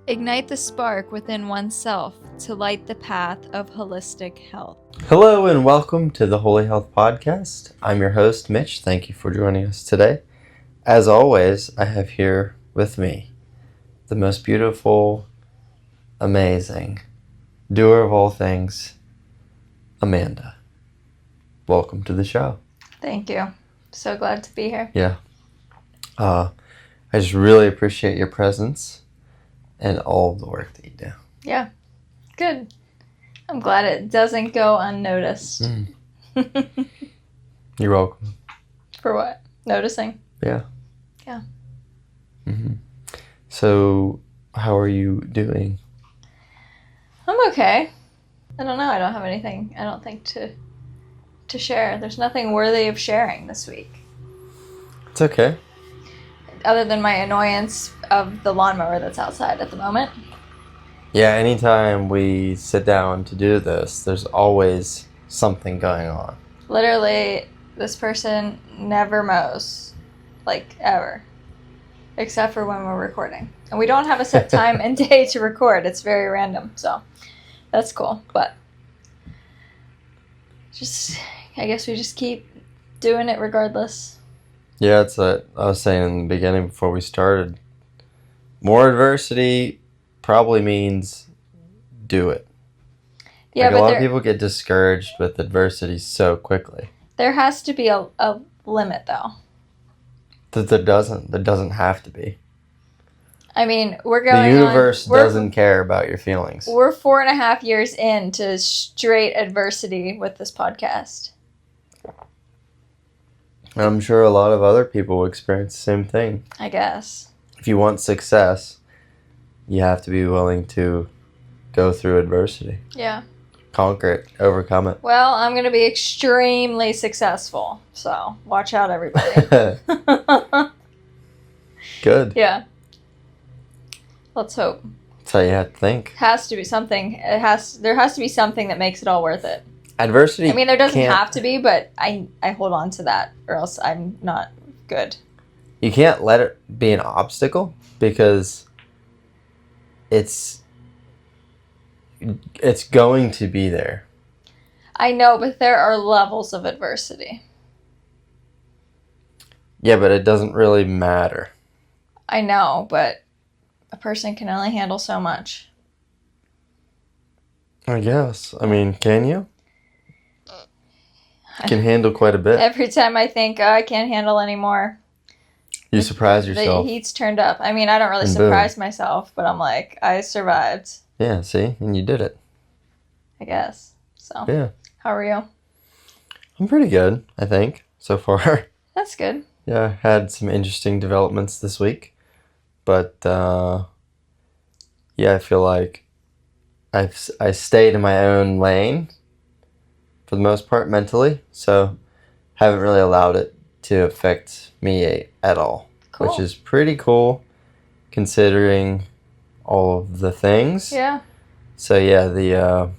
Ignite the spark within oneself to light the path of holistic health. Hello and welcome to the Holy Health Podcast. I'm your host, Mitch. Thank you for joining us today. As always, I have here with me the most beautiful, amazing, doer of all things, Amanda. Welcome to the show. Thank you. So glad to be here. Yeah. I just really appreciate your presence and all of the work that you do. Yeah. Good. I'm glad it doesn't go unnoticed. You're welcome. For what? Noticing? Yeah. Yeah. Mm-hmm. So, how are you doing? I'm okay. I don't know. I don't have anything, I don't think, to share. There's nothing worthy of sharing this week. It's okay. Other than my annoyance of the lawnmower that's outside at the moment. Yeah, anytime we sit down to do this, there's always something going on. Literally, this person never mows. Like, ever. Except for when we're recording. And we don't have a set time and day to record. It's very random, so that's cool. But I guess we just keep doing it regardless. Yeah, it's what I was saying in the beginning before we started. More adversity probably means do it. Yeah, like but a lot of people get discouraged with adversity so quickly. There has to be a limit, though. There doesn't have to be. I mean, we're going The universe doesn't care about your feelings. We're 4.5 years into straight adversity with this podcast. I'm sure a lot of other people will experience the same thing. I guess. If you want success, you have to be willing to go through adversity. Yeah. Conquer it. Overcome it. Well, I'm going to be extremely successful. So, watch out, everybody. Good. Yeah. Let's hope. That's how you have to think. Has to be something. There has to be something that makes it all worth it. Adversity. I mean, there doesn't have to be, but I hold on to that, or else I'm not good. You can't let it be an obstacle because it's going to be there. I know, but there are levels of adversity. Yeah, but it doesn't really matter. I know, but a person can only handle so much. I guess. I mean, can you? You can handle quite a bit. Every time I think, I can't handle anymore. You surprise yourself. The heat's turned up. I mean, I don't really surprise myself, but I'm like, I survived. Yeah, see? And you did it. I guess. So, yeah. How are you? I'm pretty good, I think, so far. That's good. Yeah, had some interesting developments this week. But, yeah, I feel like I stayed in my own lane for the most part mentally. So, haven't really allowed it to affect me at all. Cool. Which is pretty cool considering all of the things. Yeah. So, yeah, the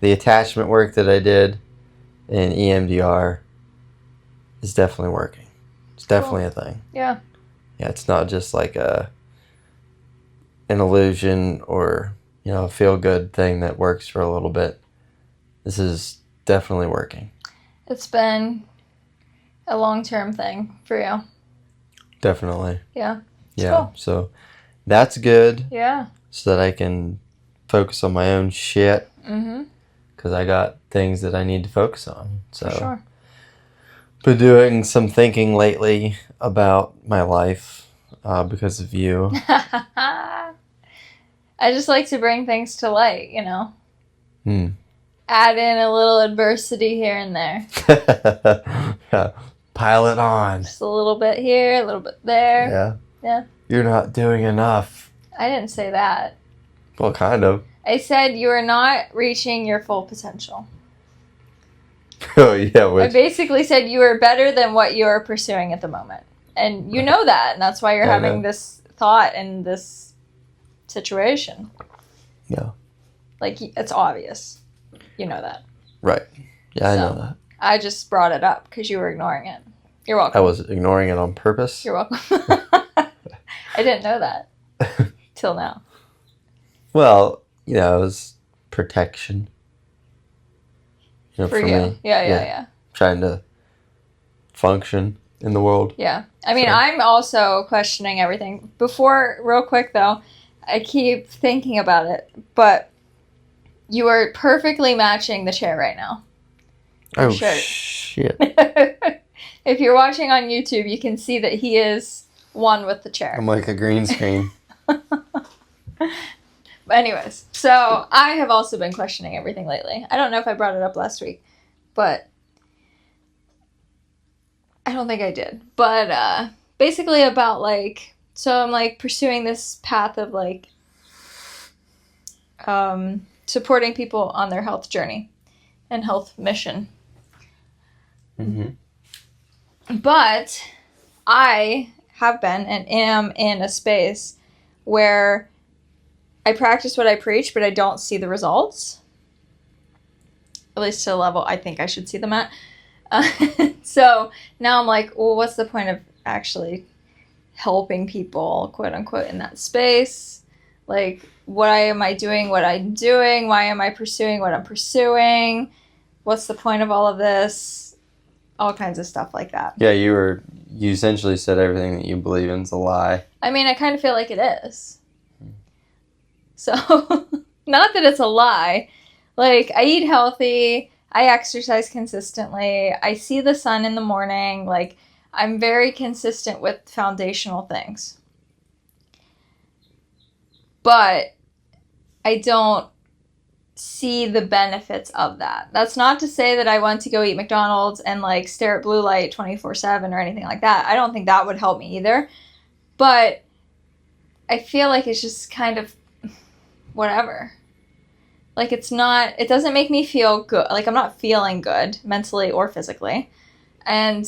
attachment work that I did in EMDR is definitely working. It's definitely a thing. Yeah. Yeah, it's not just like an illusion or, a feel-good thing that works for a little bit. This is definitely working. It's been a long-term thing for you. Definitely. Yeah. Yeah, cool. So that's good. Yeah. So that I can focus on my own shit. Mm-hmm. Because I got things that I need to focus on. So. For sure. Been doing some thinking lately about my life because of you. I just like to bring things to light, Add in a little adversity here and there. Yeah. Pile it on. Just a little bit here, a little bit there. Yeah. Yeah. You're not doing enough. I didn't say that. Well, kind of. I said you are not reaching your full potential. Oh, yeah. I basically said you are better than what you are pursuing at the moment. And you know that, and that's why you're having this thought and this situation. Yeah. Like, it's obvious. You know that. Right. Yeah, I know that. I just brought it up because you were ignoring it. You're welcome. I was ignoring it on purpose. You're welcome. I didn't know that till now. Well, you know, it was protection. You know, For for you. me. Yeah. Trying to function in the world. Yeah. I mean, So. I'm also questioning everything. Before, real quick though, I keep thinking about it, but you are perfectly matching the chair right now. Your shirt. Shit. If you're watching on YouTube, you can see that he is one with the chair. I'm like a green screen. But anyways, so I have also been questioning everything lately. I don't know if I brought it up last week, but I don't think I did. But basically about like, so I'm like pursuing this path of like supporting people on their health journey and health mission. Mm-hmm. But I have been and am in a space where I practice what I preach, but I don't see the results. At least to a level I think I should see them at. So now I'm like, well, what's the point of actually helping people, quote unquote, in that space? Like, why am I doing what I'm doing? Why am I pursuing what I'm pursuing? What's the point of all of this? All kinds of stuff like that. Yeah, you essentially said everything that you believe in is a lie. I mean, I kind of feel like it is. So, not that it's a lie. Like, I eat healthy, I exercise consistently, I see the sun in the morning, like, I'm very consistent with foundational things. But I don't see the benefits of that. That's not to say that I want to go eat McDonald's and, like, stare at blue light 24/7 or anything like that. I don't think that would help me either. But I feel like it's just kind of whatever. Like, it doesn't make me feel good. Like, I'm not feeling good mentally or physically. And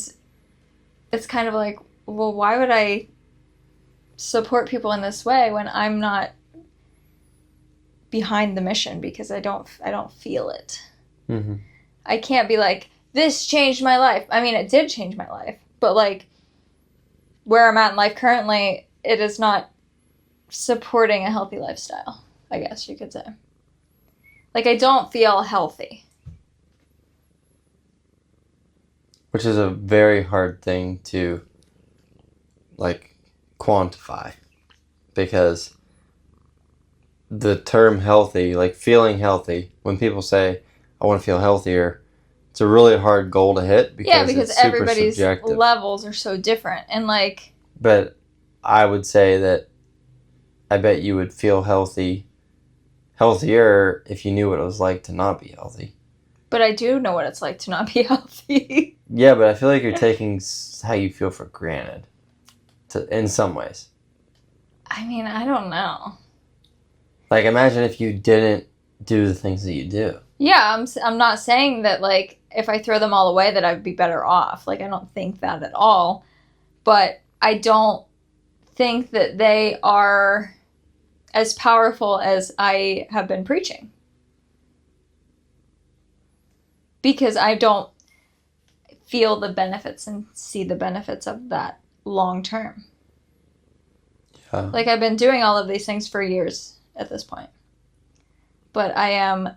it's kind of like, well, why would I support people in this way when I'm not behind the mission? Because I don't feel it. Mm-hmm. I can't be like, this changed my life. I mean, it did change my life. But, like, where I'm at in life currently, it is not supporting a healthy lifestyle, I guess you could say. Like, I don't feel healthy. Which is a very hard thing to, like, quantify. Because the term healthy, like feeling healthy, when people say, I want to feel healthier, it's a really hard goal to hit because it's super everybody's subjective. levels are so different. And, like... But I would say that I bet you would feel healthier if you knew what it was like to not be healthy. But I do know what it's like to not be healthy. Yeah, but I feel like you're taking how you feel for granted in some ways. I mean, I don't know. Like, imagine if you didn't do the things that you do. Yeah, I'm not saying that, like, if I throw them all away that I'd be better off. Like, I don't think that at all. But I don't think that they are as powerful as I have been preaching. Because I don't feel the benefits and see the benefits of that long term. Yeah. Like, I've been doing all of these things for years at this point. But I am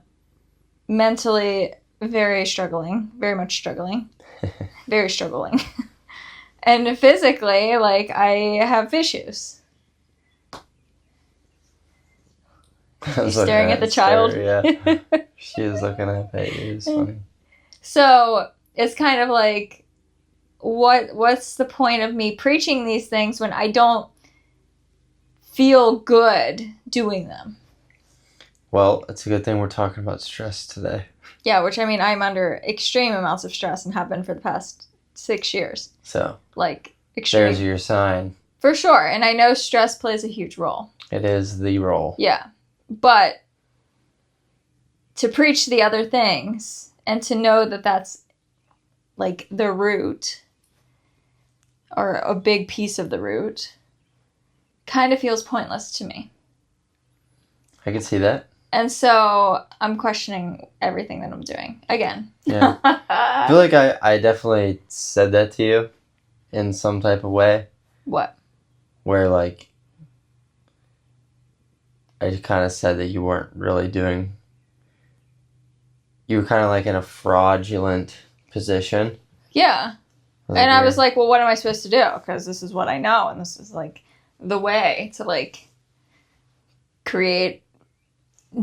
mentally very much struggling. Very struggling. And physically, like, I have issues. You staring at the child? Yeah. She was looking up at you. It's funny. So, it's kind of like, what's the point of me preaching these things when I don't feel good doing them? Well, it's a good thing we're talking about stress today. Yeah, which, I mean, I'm under extreme amounts of stress and have been for the past 6 years. So, like, extreme. There's your sign. For sure. And I know stress plays a huge role. It is the role. Yeah. But to preach the other things and to know that that's, like, the root or a big piece of the root kind of feels pointless to me. I can see that. And so I'm questioning everything that I'm doing. Again. Yeah. I feel like I definitely said that to you in some type of way. What? Where, like, I kind of said that you weren't really doing, you were kind of like in a fraudulent position. Yeah. And I was like, well, what am I supposed to do? Because this is what I know, and this is like the way to like create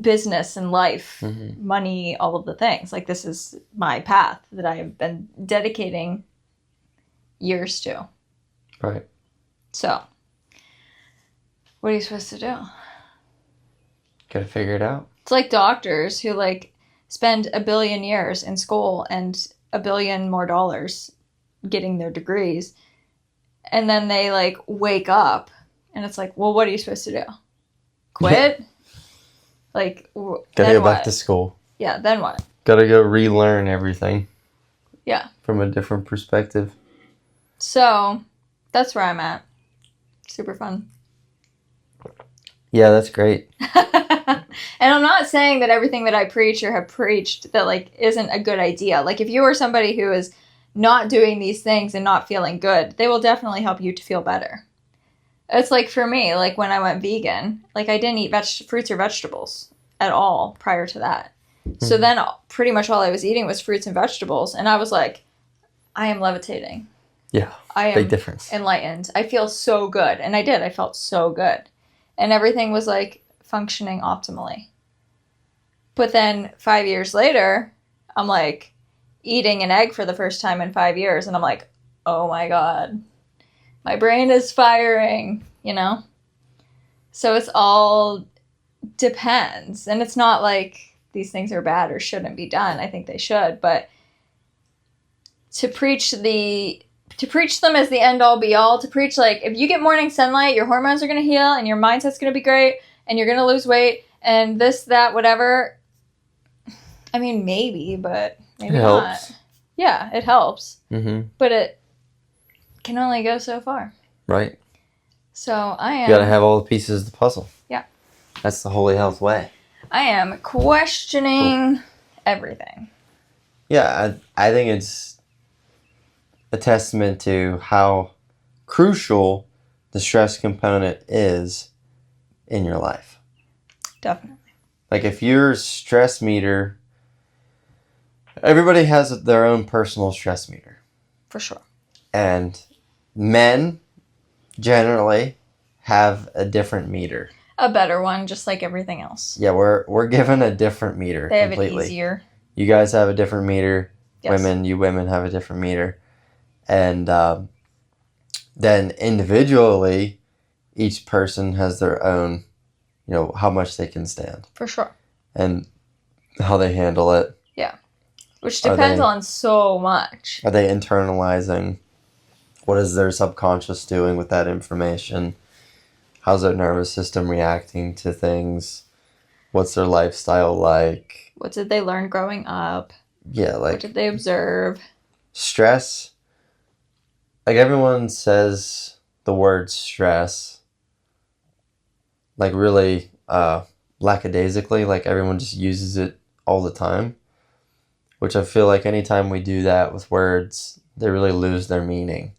business and life, money, all of the things. Like, this is my path that I have been dedicating years to. Right. So, what are you supposed to do? Gotta figure it out. It's like doctors who like spend 1 billion years in school and $1 billion more dollars getting their degrees, and then they like wake up and it's like, well, what are you supposed to do? Quit? Like, gotta go back to school. Yeah, then what? Gotta go relearn everything. Yeah. From a different perspective. So, that's where I'm at. Super fun. Yeah, that's great. And I'm not saying that everything that I preach or have preached that like isn't a good idea. Like, if you are somebody who is not doing these things and not feeling good, they will definitely help you to feel better. It's like for me, like when I went vegan, like I didn't eat fruits or vegetables at all prior to that. So then pretty much all I was eating was fruits and vegetables. And I was like, I am levitating. Yeah, I am big difference. Enlightened. I feel so good. And I did. I felt so good. And everything was like functioning optimally. But then 5 years later, I'm like eating an egg for the first time in 5 years. And I'm like, oh my God, my brain is firing, you know? So it's all depends. And it's not like these things are bad or shouldn't be done. I think they should. But to preach them as the end all be all, to preach like, if you get morning sunlight, your hormones are going to heal and your mindset's going to be great and you're going to lose weight and this, that, whatever. I mean, maybe, but maybe it not. Helps. Yeah, it helps. Mm-hmm. But it can only go so far. Right. So I am... You gotta have all the pieces of the puzzle. Yeah. That's the Holy Health way. I am questioning everything. Yeah, I think it's a testament to how crucial the stress component is in your life. Definitely. Like if your stress meter, everybody has their own personal stress meter. For sure. And men generally have a different meter. A better one, just like everything else. Yeah, we're given a different meter. They have completely. it easier. You guys have a different meter. Yes. You women have a different meter. And then individually, each person has their own, how much they can stand. For sure. And how they handle it. Yeah. Which depends on so much. Are they internalizing? What is their subconscious doing with that information? How's their nervous system reacting to things? What's their lifestyle like? What did they learn growing up? Yeah, like... What did they observe? Stress. Like, everyone says the word stress, like, really lackadaisically. Like, everyone just uses it all the time. Which I feel like anytime we do that with words, they really lose their meaning.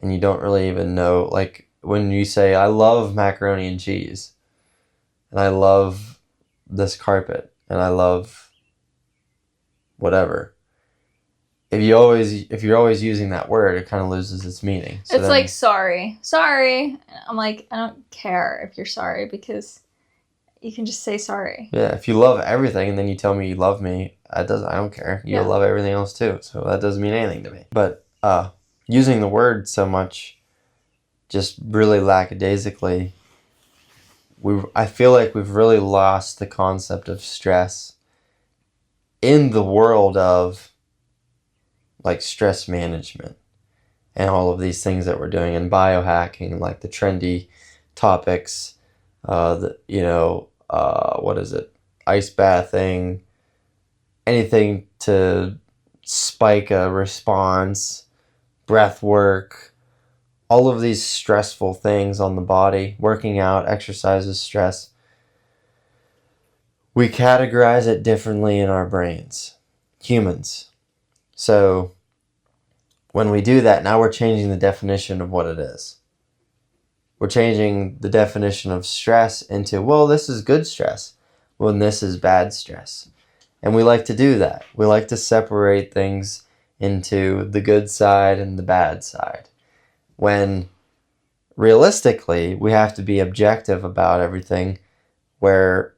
And you don't really even know, like, when you say, I love macaroni and cheese, and I love this carpet, and I love whatever. If you're always using that word, it kind of loses its meaning. So it's like sorry. I'm like, I don't care if you're sorry because you can just say sorry. Yeah, if you love everything and then you tell me you love me, I don't care. You'll love everything else too. So that doesn't mean anything to me. But using the word so much, just really lackadaisically, I feel like we've really lost the concept of stress in the world of like stress management and all of these things that we're doing in biohacking, like the trendy topics, what is it? Ice bathing, anything to spike a response, breath work, all of these stressful things on the body, working out, exercises, stress. We categorize it differently in our brains, humans. So when we do that, now we're changing the definition of what it is. We're changing the definition of stress into, well, this is good stress, well, this is bad stress. And we like to do that. We like to separate things into the good side and the bad side. When realistically, we have to be objective about everything, where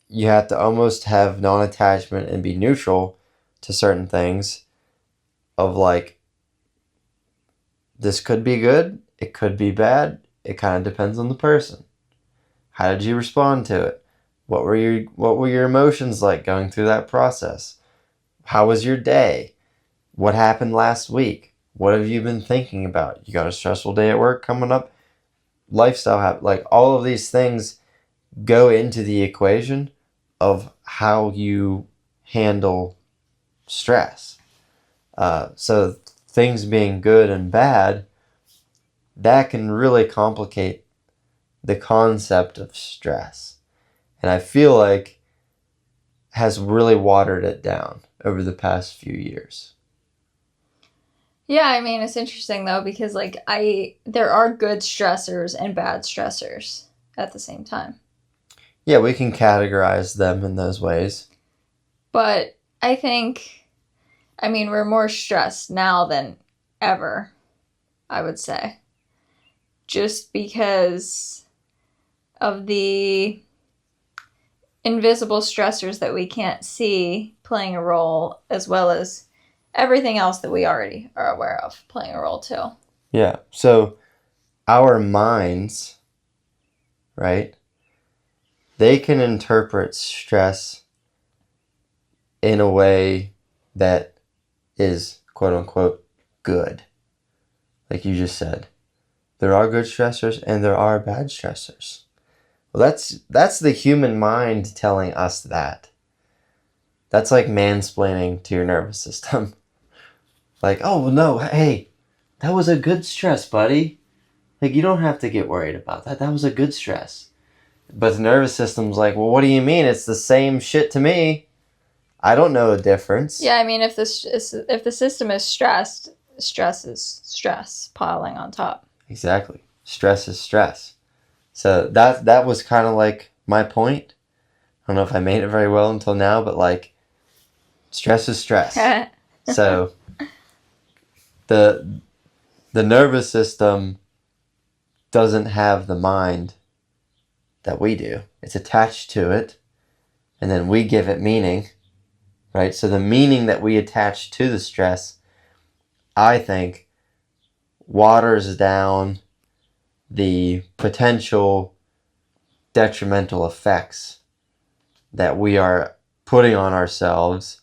you have to almost have non-attachment and be neutral to certain things of like, this could be good, it could be bad, it kind of depends on the person. How did you respond to it? What were your emotions like going through that process? How was your day? What happened last week? What have you been thinking about? You got a stressful day at work coming up? Lifestyle habit, like all of these things go into the equation of how you handle stress. So things being good and bad, that can really complicate the concept of stress. And I feel like has really watered it down over the past few years. Yeah, I mean, it's interesting though, because like there are good stressors and bad stressors at the same time. Yeah, we can categorize them in those ways. But I think, I mean, we're more stressed now than ever, I would say. Just because of the invisible stressors that we can't see playing a role, as well as everything else that we already are aware of playing a role too. Yeah, so our minds, right, they can interpret stress in a way that is quote unquote good. Like you just said, there are good stressors and there are bad stressors. Well, that's the human mind telling us that. That's like mansplaining to your nervous system. Like, oh no, hey, that was a good stress, buddy. Like, you don't have to get worried about that. That was a good stress. But the nervous system's like, well, what do you mean? It's the same shit to me. I don't know the difference. Yeah, I mean, if the system is stressed, stress is stress piling on top. Exactly. Stress is stress. So that was kind of like my point. I don't know if I made it very well until now, but like, stress is stress. So the nervous system doesn't have the mind that we do. It's attached to it, and then we give it meaning, right? So the meaning that we attach to the stress, I think, waters down the potential detrimental effects that we are putting on ourselves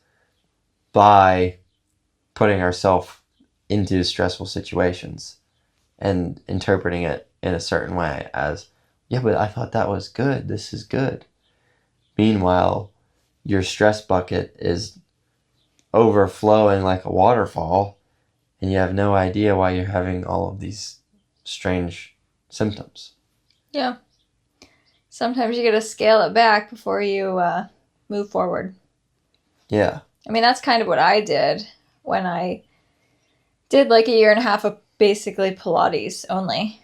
by putting ourselves into stressful situations and interpreting it in a certain way as, yeah, but I thought that was good. This is good. Meanwhile, your stress bucket is overflowing like a waterfall, and you have no idea why you're having all of these strange symptoms. Yeah. Sometimes you got to scale it back before you move forward. Yeah. I mean, that's kind of what I did when I did like a year and a half of basically Pilates only,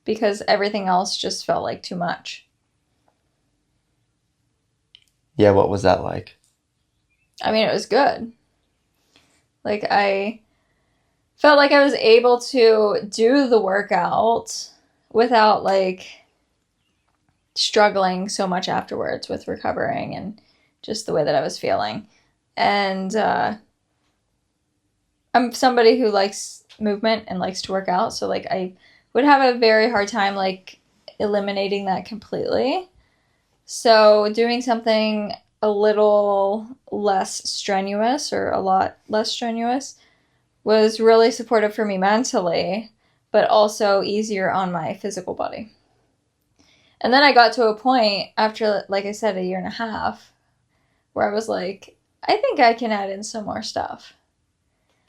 because everything else just felt like too much. Yeah, what was that like? I mean, it was good. Like, I felt like I was able to do the workout without like struggling so much afterwards with recovering and just the way that I was feeling. And I'm somebody who likes movement and likes to work out, so like I would have a very hard time like eliminating that completely. So doing something a little less strenuous, or a lot less strenuous, was really supportive for me mentally, but also easier on my physical body. And then I got to a point after, like I said, a year and a half, where I was like, I think I can add in some more stuff.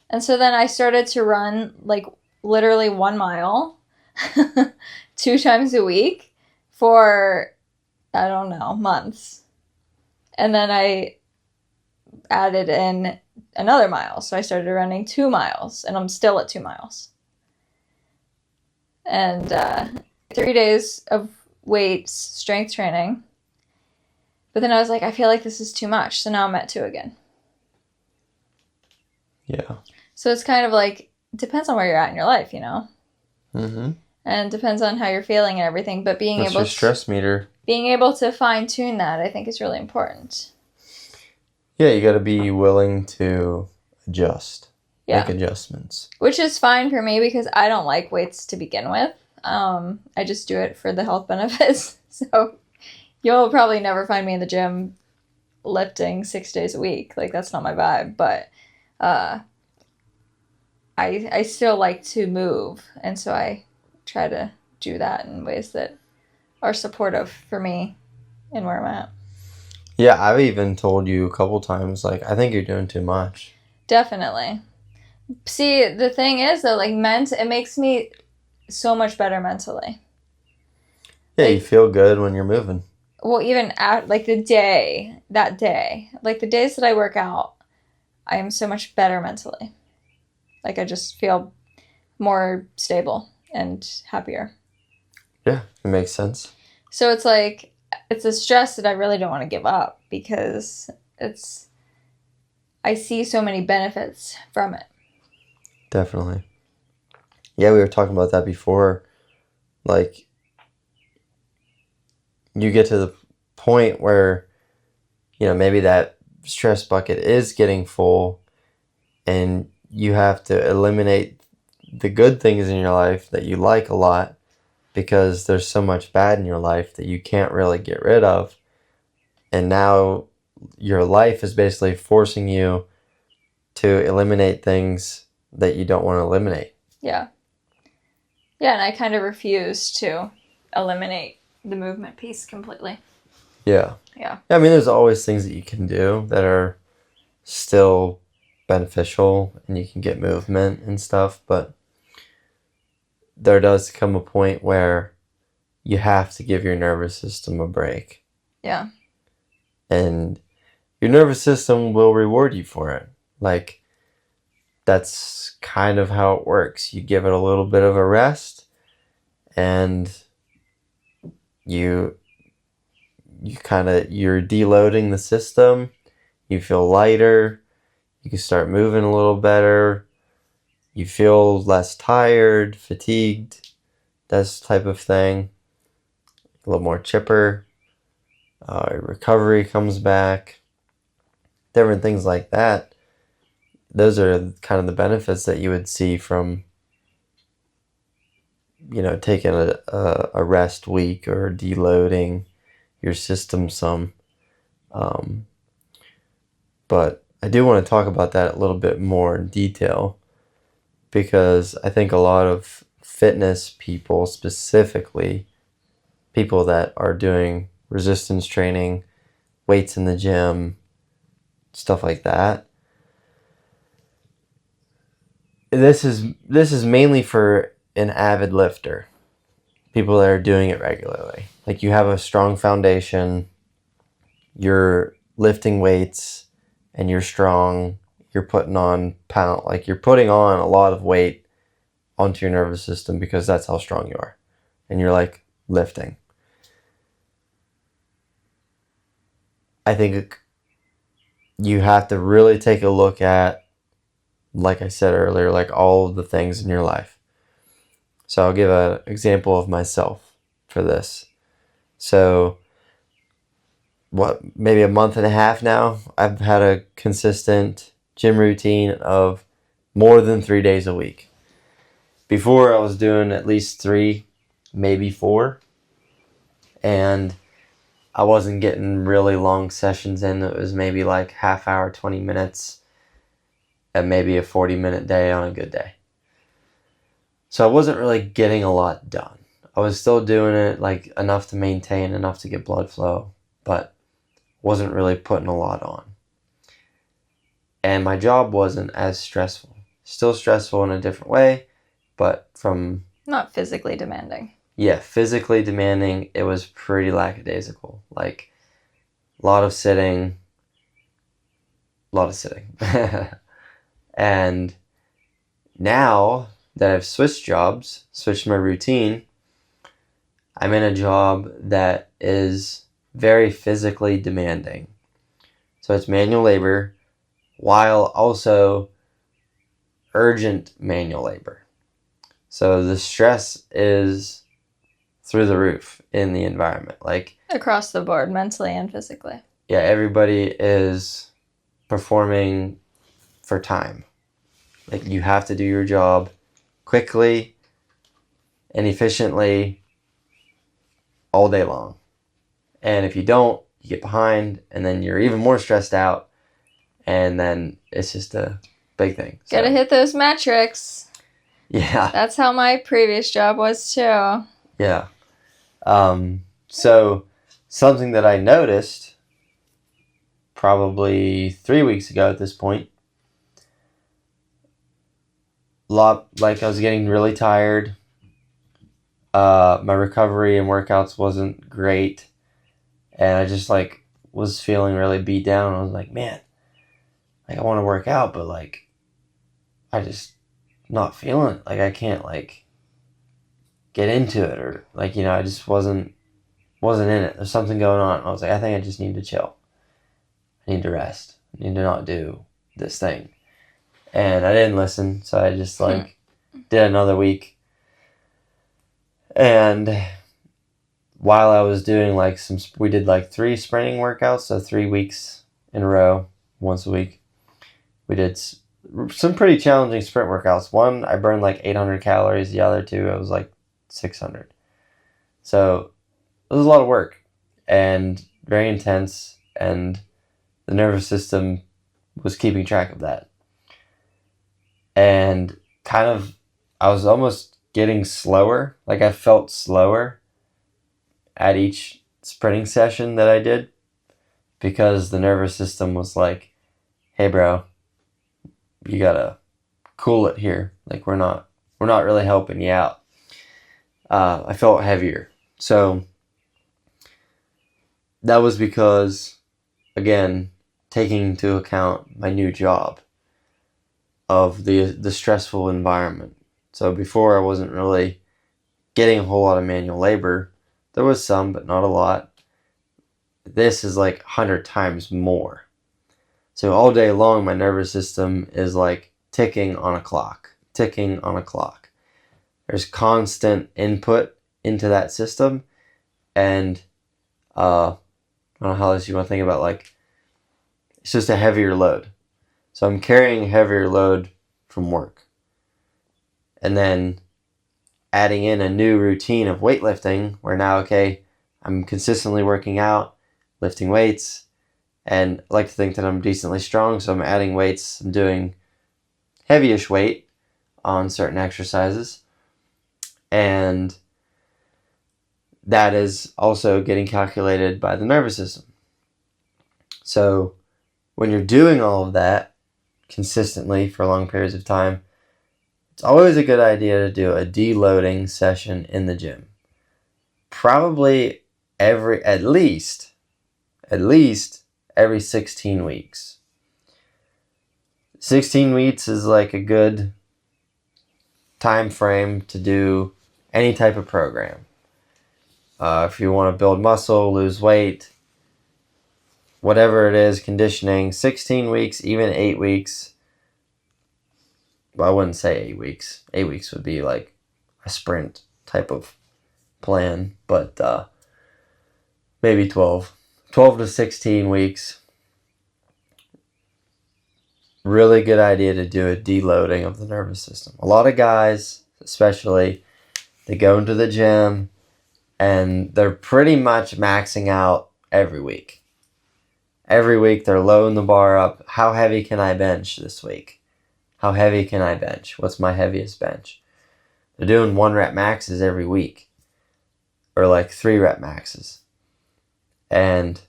And so then I started to run like literally 1 mile 2 times a week for, I don't know, months. And then I added in another mile. So I started running 2 miles, and I'm still at 2 miles. and 3 days of weights, strength training. But then I was like, I feel like this is too much. So now I'm at 2 again. Yeah. So it's kind of like, depends on where you're at in your life, you know? Mm-hmm. And depends on how you're feeling and everything. But What's your stress meter? Being able to fine tune that, I think, is really important. Yeah, you got to be willing to adjust. Yeah. Make adjustments. Which is fine for me because I don't like weights to begin with. I just do it for the health benefits. So you'll probably never find me in the gym lifting 6 days a week. Like, that's not my vibe. But I still like to move. And so I try to do that in ways that are supportive for me and where I'm at. Yeah, I've even told you a couple times, like, I think you're doing too much. Definitely. See, the thing is, though, like, it makes me so much better mentally. Yeah, like, you feel good when you're moving. Well, even at, like, that day, like, the days that I work out, I am so much better mentally. Like, I just feel more stable and happier. Yeah, it makes sense. So it's like, it's a stress that I really don't want to give up because I see so many benefits from it. Definitely. Yeah, we were talking about that before. Like, you get to the point where, you know, maybe that stress bucket is getting full and you have to eliminate the good things in your life that you like a lot because there's so much bad in your life that you can't really get rid of. And now your life is basically forcing you to eliminate things that you don't want to eliminate. Yeah. Yeah, and I kind of refuse to eliminate the movement piece completely. Yeah. Yeah. I mean, there's always things that you can do that are still beneficial and you can get movement and stuff, but there does come a point where you have to give your nervous system a break. Yeah. And your nervous system will reward you for it. Like, that's kind of how it works. You give it a little bit of a rest and you're deloading the system. You feel lighter. You can start moving a little better. You feel less tired, fatigued, that type of thing. A little more chipper. Recovery comes back. Different things like that. Those are kind of the benefits that you would see from, you know, taking a rest week or deloading your system some. But I do want to talk about that a little bit more in detail because I think a lot of fitness people, specifically people that are doing resistance training, weights in the gym, stuff like that. This is mainly for an avid lifter, people that are doing it regularly. Like, you have a strong foundation, you're lifting weights, and you're strong. You're putting on you're putting on a lot of weight onto your nervous system because that's how strong you are, and you're like lifting. I think you have to really take a look at, like I said earlier, like all of the things in your life. So I'll give an example of myself for this. So, maybe a month and a half now, I've had a consistent gym routine of more than 3 days a week. Before, I was doing at least 3, maybe 4. And I wasn't getting really long sessions in. It was maybe like half hour, 20 minutes, and maybe a 40-minute day on a good day. So I wasn't really getting a lot done. I was still doing it like enough to maintain, enough to get blood flow, but wasn't really putting a lot on. And my job wasn't as stressful. Still stressful in a different way, but from... Not physically demanding. Yeah, physically demanding. It was pretty lackadaisical. Like, a lot of sitting. And now, that I've switched jobs, switched my routine, I'm in a job that is very physically demanding. So it's manual labor while also urgent manual labor. So the stress is through the roof in the environment. Like, across the board, mentally and physically. yeah, everybody is performing for time. Like, you have to do your job quickly and efficiently all day long. And if you don't, you get behind, and then you're even more stressed out, and then it's just a big thing. So, Gotta hit those metrics. yeah. That's how my previous job was too. Yeah. So something that I noticed probably 3 weeks ago at this point, like I was getting really tired. My recovery and workouts wasn't great, and I just like was feeling really beat down. I was like, man, like I want to work out, but like I just not feeling it. Like I can't like get into it, or like, I just wasn't in it. There's something going on. I was like, I think I just need to chill. I need to rest. I need to not do this thing. And I didn't listen, so I just like did another week. And while I was doing like we did like 3 sprinting workouts, so 3 weeks in a row, once a week. We did some pretty challenging sprint workouts. One, I burned like 800 calories. The other 2, it was like 600. So it was a lot of work and very intense, and the nervous system was keeping track of that. And kind of, I was almost getting slower. Like I felt slower at each sprinting session that I did, because the nervous system was like, hey bro, you gotta cool it here. Like we're not really helping you out. I felt heavier. So that was because, again, taking into account my new job of the stressful environment. So before I wasn't really getting a whole lot of manual labor. There was some, but not a lot. This is like 100 times more. So all day long, my nervous system is like ticking on a clock. There's constant input into that system, and I don't know how else you want to think about, like, it's just a heavier load. So I'm carrying a heavier load from work. And then adding in a new routine of weightlifting where now, okay, I'm consistently working out, lifting weights, and I like to think that I'm decently strong, so I'm adding weights. I'm doing heavyish weight on certain exercises. And that is also getting calculated by the nervous system. So when you're doing all of that consistently for long periods of time, it's always a good idea to do a deloading session in the gym. Probably at least every 16 weeks. 16 weeks is like a good time frame to do any type of program. If you want to build muscle, lose weight, whatever it is, conditioning, 16 weeks, even 8 weeks. Well, I wouldn't say 8 weeks. 8 weeks would be like a sprint type of plan, but maybe 12. 12 to 16 weeks. Really good idea to do a deloading of the nervous system. A lot of guys, especially, they go into the gym and they're pretty much maxing out every week. Every week they're loading the bar up. How heavy can I bench this week? How heavy can I bench? What's my heaviest bench? They're doing 1 rep maxes every week, or like 3 rep maxes. And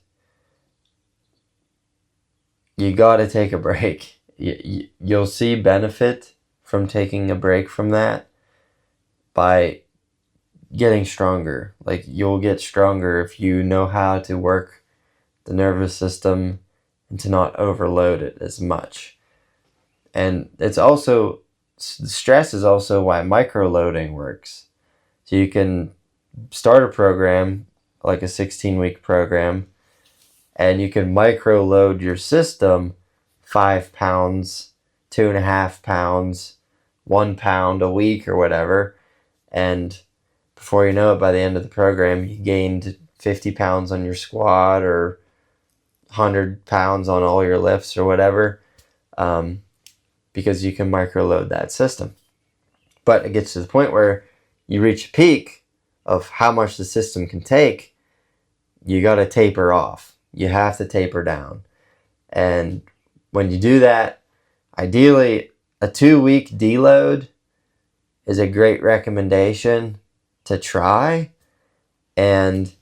you got to take a break. You'll see benefit from taking a break from that by getting stronger. Like, you'll get stronger if you know how to work the nervous system and to not overload it as much. And it's also stress is also why micro-loading works. So you can start a program, like a 16-week program, and you can micro-load your system 5 pounds, 2.5 pounds, 1 pound a week or whatever. And before you know it, by the end of the program, you gained 50 pounds on your squat or 100 pounds on all your lifts or whatever, because you can micro-load that system. But it gets to the point where you reach a peak of how much the system can take, you got to taper off. You have to taper down. And when you do that, ideally, a 2-week deload is a great recommendation to try. And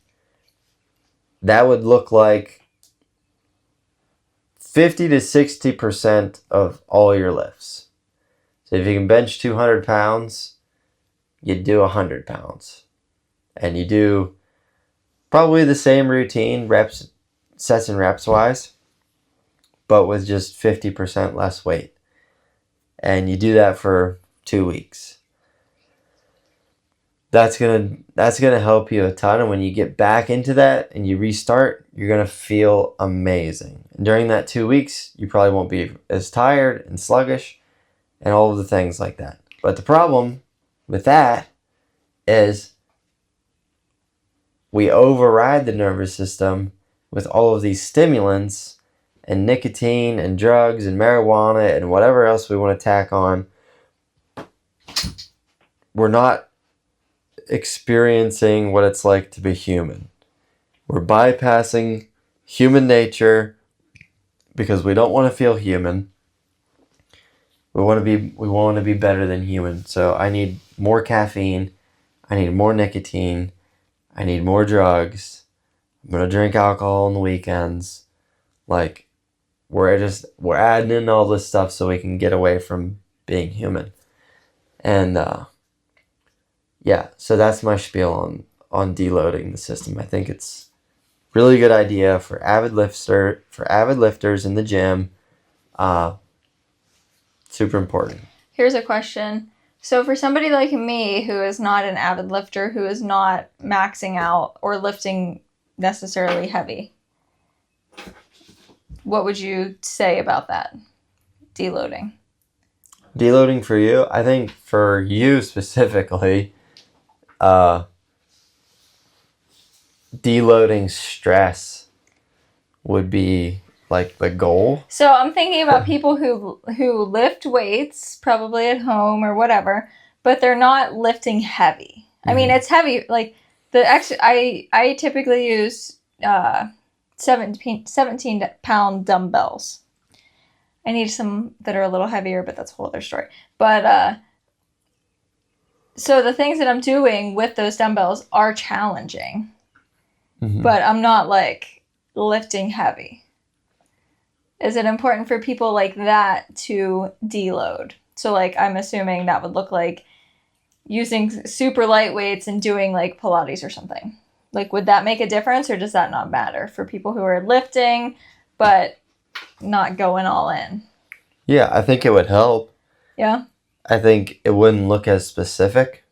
that would look like 50 to 60% of all your lifts. So if you can bench 200 pounds, you do 100 pounds. And you do probably the same routine, reps, sets and reps wise, but with just 50% less weight. And you do that for 2 weeks. That's gonna help you a ton. And when you get back into that and you restart, you're gonna feel amazing. And during that 2 weeks, you probably won't be as tired and sluggish and all of the things like that. But the problem with that is we override the nervous system with all of these stimulants and nicotine and drugs and marijuana and whatever else we want to tack on. We're not experiencing what it's like to be human. We're bypassing human nature because we don't want to feel human. We want to be better than human. So I need more caffeine. I need more nicotine. I need more drugs. I'm going to drink alcohol on the weekends. Like, we're adding in all this stuff so we can get away from being human. And yeah, so that's my spiel on deloading the system. I think it's a really good idea for avid lifters in the gym. Super important. Here's a question. So for somebody like me who is not an avid lifter, who is not maxing out or lifting necessarily heavy, what would you say about that? Deloading. Deloading for you? I think for you specifically, deloading stress would be like the goal. So I'm thinking about people who lift weights, probably at home or whatever, but they're not lifting heavy. I mean, it's heavy. Like I typically use 17 pound dumbbells. I need some that are a little heavier, but that's a whole other story. But so the things that I'm doing with those dumbbells are challenging, but I'm not like lifting heavy. Is it important for people like that to deload? So like I'm assuming that would look like using super light weights and doing like Pilates or something. Like, would that make a difference, or does that not matter for people who are lifting but not going all in? Yeah, I think it would help. Yeah. I think it wouldn't look as specific.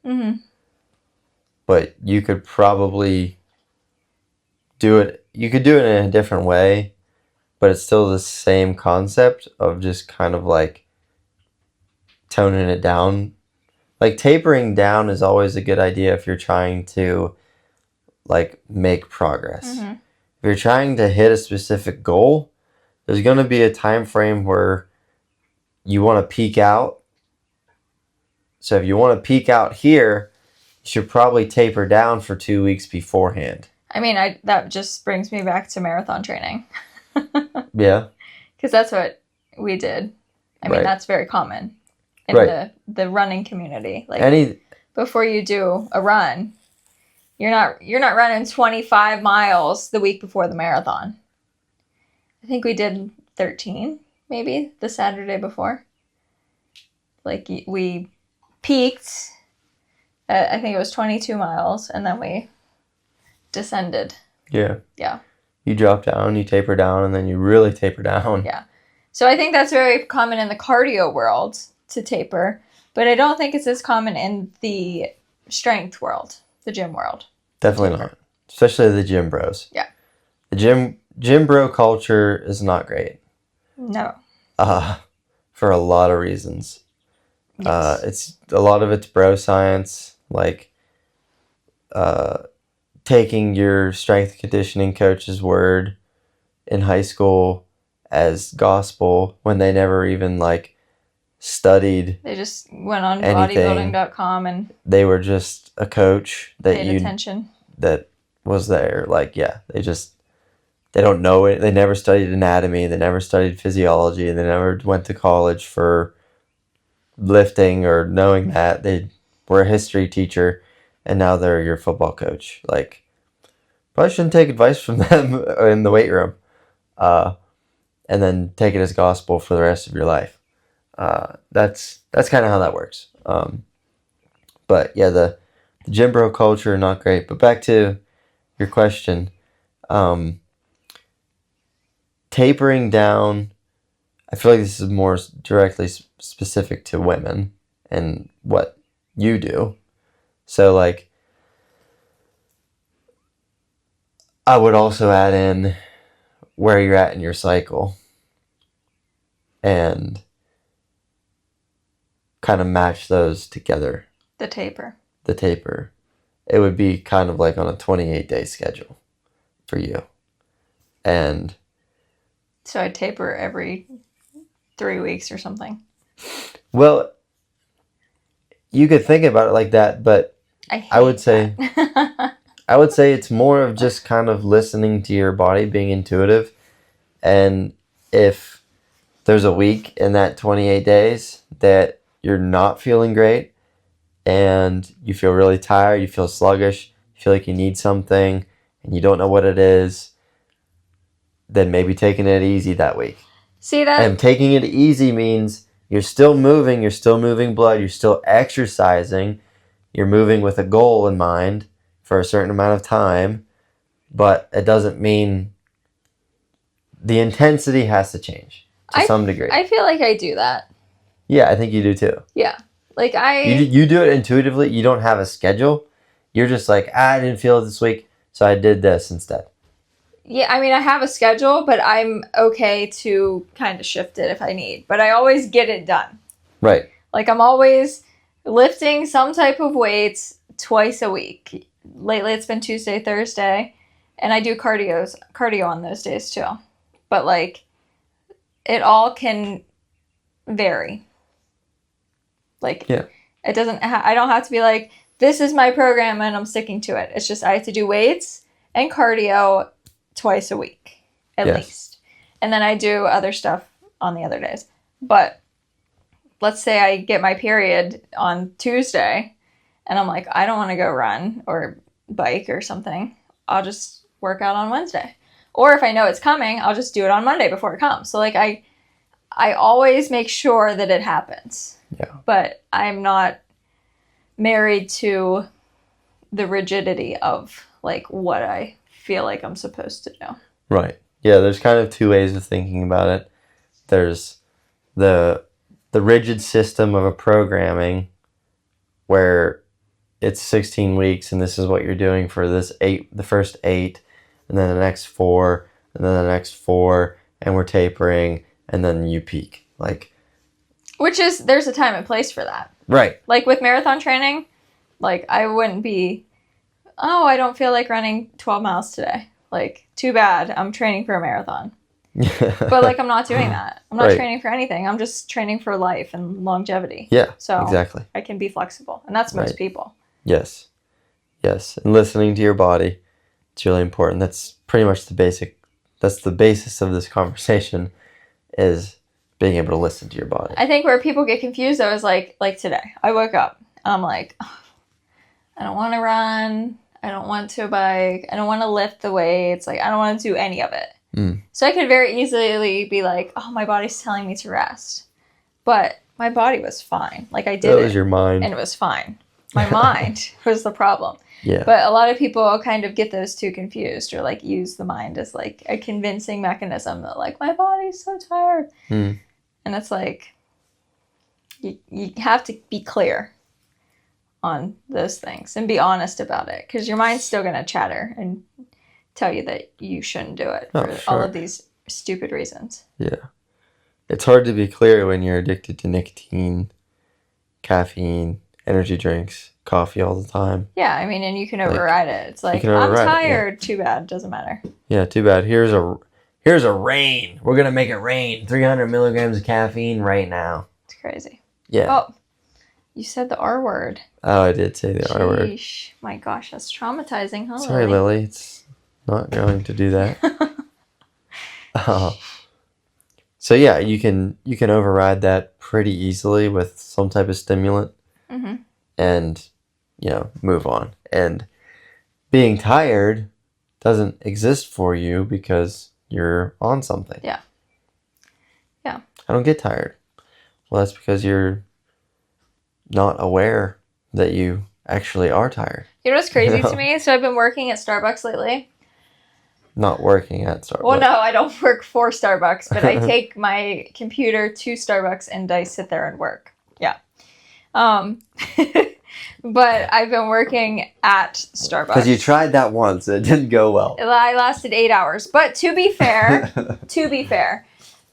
But you could probably do it. You could do it in a different way, but it's still the same concept of just kind of like toning it down. Like tapering down is always a good idea if you're trying to like make progress. If you're trying to hit a specific goal, there's going to be a time frame where you want to peak out. So if you want to peak out here, you should probably taper down for 2 weeks beforehand. I mean, that just brings me back to marathon training. Yeah. Because that's what we did. I mean, that's very common in the running community. Like before you do a run, you're not running 25 miles the week before the marathon. I think we did 13 maybe the Saturday before. Like we peaked at, I think it was 22 miles, and then we descended. Yeah. Yeah. You drop down, you taper down, and then you really taper down. Yeah. So I think that's very common in the cardio world to taper. But I don't think it's as common in the strength world, the gym world. Definitely not. Especially the gym bros. Yeah. The gym bro culture is not great. No. For a lot of reasons. Yes. It's a lot of it's bro science, like taking your strength and conditioning coach's word in high school as gospel when they never even like studied. They just went on anything. bodybuilding.com and They were just a coach that paid attention. That was there. Like, yeah, they don't know it. They never studied anatomy. They never studied physiology. And they never went to college for lifting or knowing that. They were a history teacher, and now they're your football coach. Like, probably shouldn't take advice from them in the weight room, and then take it as gospel for the rest of your life. That's kind of how that works. But yeah, the gym bro culture, not great. But back to your question, tapering down. I feel like this is more directly specific to women and what you do. So, like, I would also add in where you're at in your cycle and kind of match those together. The taper. It would be kind of like on a 28-day schedule for you. And so I'd taper every 3 weeks or something. Well, you could think about it like that, but I would say I would say it's more of just kind of listening to your body, being intuitive. And if there's a week in that 28 days that you're not feeling great and you feel really tired, you feel sluggish, you feel like you need something and you don't know what it is, then maybe taking it easy that week. See that? And taking it easy means you're still moving blood, you're still exercising, you're moving with a goal in mind for a certain amount of time, but it doesn't mean the intensity has to change to some degree. I feel like I do that. Yeah, I think you do too. Yeah. Like You do it intuitively. You don't have a schedule. You're just like, I didn't feel it this week, so I did this instead. Yeah, I mean, I have a schedule, but I'm okay to kind of shift it if I need. But I always get it done. Right. Like, I'm always lifting some type of weights twice a week. Lately, it's been Tuesday, Thursday, and I do cardio on those days too. But, like, it all can vary. Like, yeah. It doesn't. I don't have to be like, this is my program and I'm sticking to it. It's just I have to do weights and cardio twice a week at least, and then I do other stuff on the other days. But let's say I get my period on Tuesday and I'm like, I don't want to go run or bike or something. I'll just work out on Wednesday. Or if I know it's coming, I'll just do it on Monday before it comes. So like I always make sure that it happens. Yeah. But I'm not married to the rigidity of like what I feel like I'm supposed to do. Right. Yeah, there's kind of two ways of thinking about it. There's the rigid system of a programming where it's 16 weeks and this is what you're doing for the first 8, and then the next 4, and then the next 4, and we're tapering, and then you peak. Like, there's a time and place for that. Right. Like with marathon training, like I wouldn't be, oh, I don't feel like running 12 miles today. Like, too bad. I'm training for a marathon. But, like, I'm not doing that. I'm not training for anything. I'm just training for life and longevity. Yeah, so exactly. I can be flexible. And that's most people. Yes. And listening to your body, it's really important. That's pretty much that's the basis of this conversation, is being able to listen to your body. I think where people get confused, though, is like today. I woke up and I'm like, oh, I don't want to run. I don't want to bike. I don't want to lift the weights. Like, I don't want to do any of it. So I could very easily be like, oh, my body's telling me to rest. But my body was fine. Like, I did it. That was your mind. And it was fine. My mind was the problem. Yeah. But a lot of people kind of get those two confused, or like use the mind as like a convincing mechanism that like, my body's so tired. And it's like, You have to be clear on those things and be honest about it, because your mind's still going to chatter and tell you that you shouldn't do it for all of these stupid reasons. Yeah. It's hard to be clear when you're addicted to nicotine, caffeine, energy drinks, coffee all the time. Yeah, I mean, and you can override it. It's like, I'm tired. Too bad. Doesn't matter. Yeah, too bad. Here's a rain. We're going to make it rain. 300 milligrams of caffeine right now. It's crazy. Yeah. Oh, you said the R word. Oh, I did say the R word. My gosh, that's traumatizing, huh, Sorry, Lily. It's not going to do that. So yeah, you can override that pretty easily with some type of stimulant, and move on. And being tired doesn't exist for you because you're on something. Yeah. I don't get tired. Well, that's because you're not aware that you actually are tired. You know what's crazy to me? So I've been working at Starbucks lately. Not working at Starbucks. Well, no, I don't work for Starbucks, but I take my computer to Starbucks and I sit there and work. Yeah. But I've been working at Starbucks. Because you tried that once. It didn't go well. I lasted 8 hours. But to be fair,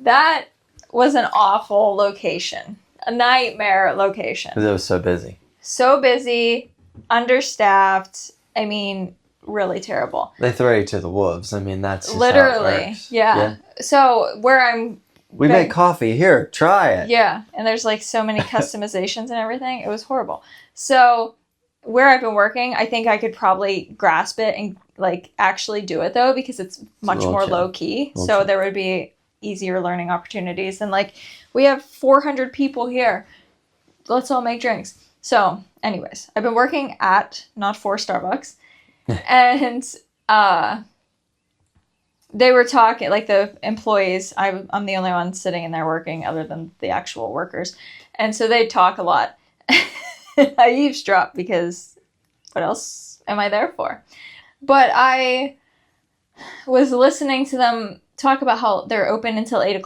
that was an awful location. A nightmare location. Because it was so busy. So busy, understaffed. I mean, really terrible. They throw you to the wolves. I mean, that's just literally. How it works. Yeah. So where we make coffee. Here, try it. Yeah. And there's like so many customizations and everything. It was horrible. So where I've been working, I think I could probably grasp it and like actually do it though, because it's much more low key. So there would be easier learning opportunities. And like, we have 400 people here. Let's all make drinks. So anyways, I've been working at, not for Starbucks. And they were talking, like the employees, I'm the only one sitting in there working other than the actual workers. And so they talk a lot. I eavesdrop because what else am I there for? But I was listening to them talk about how they're open until 8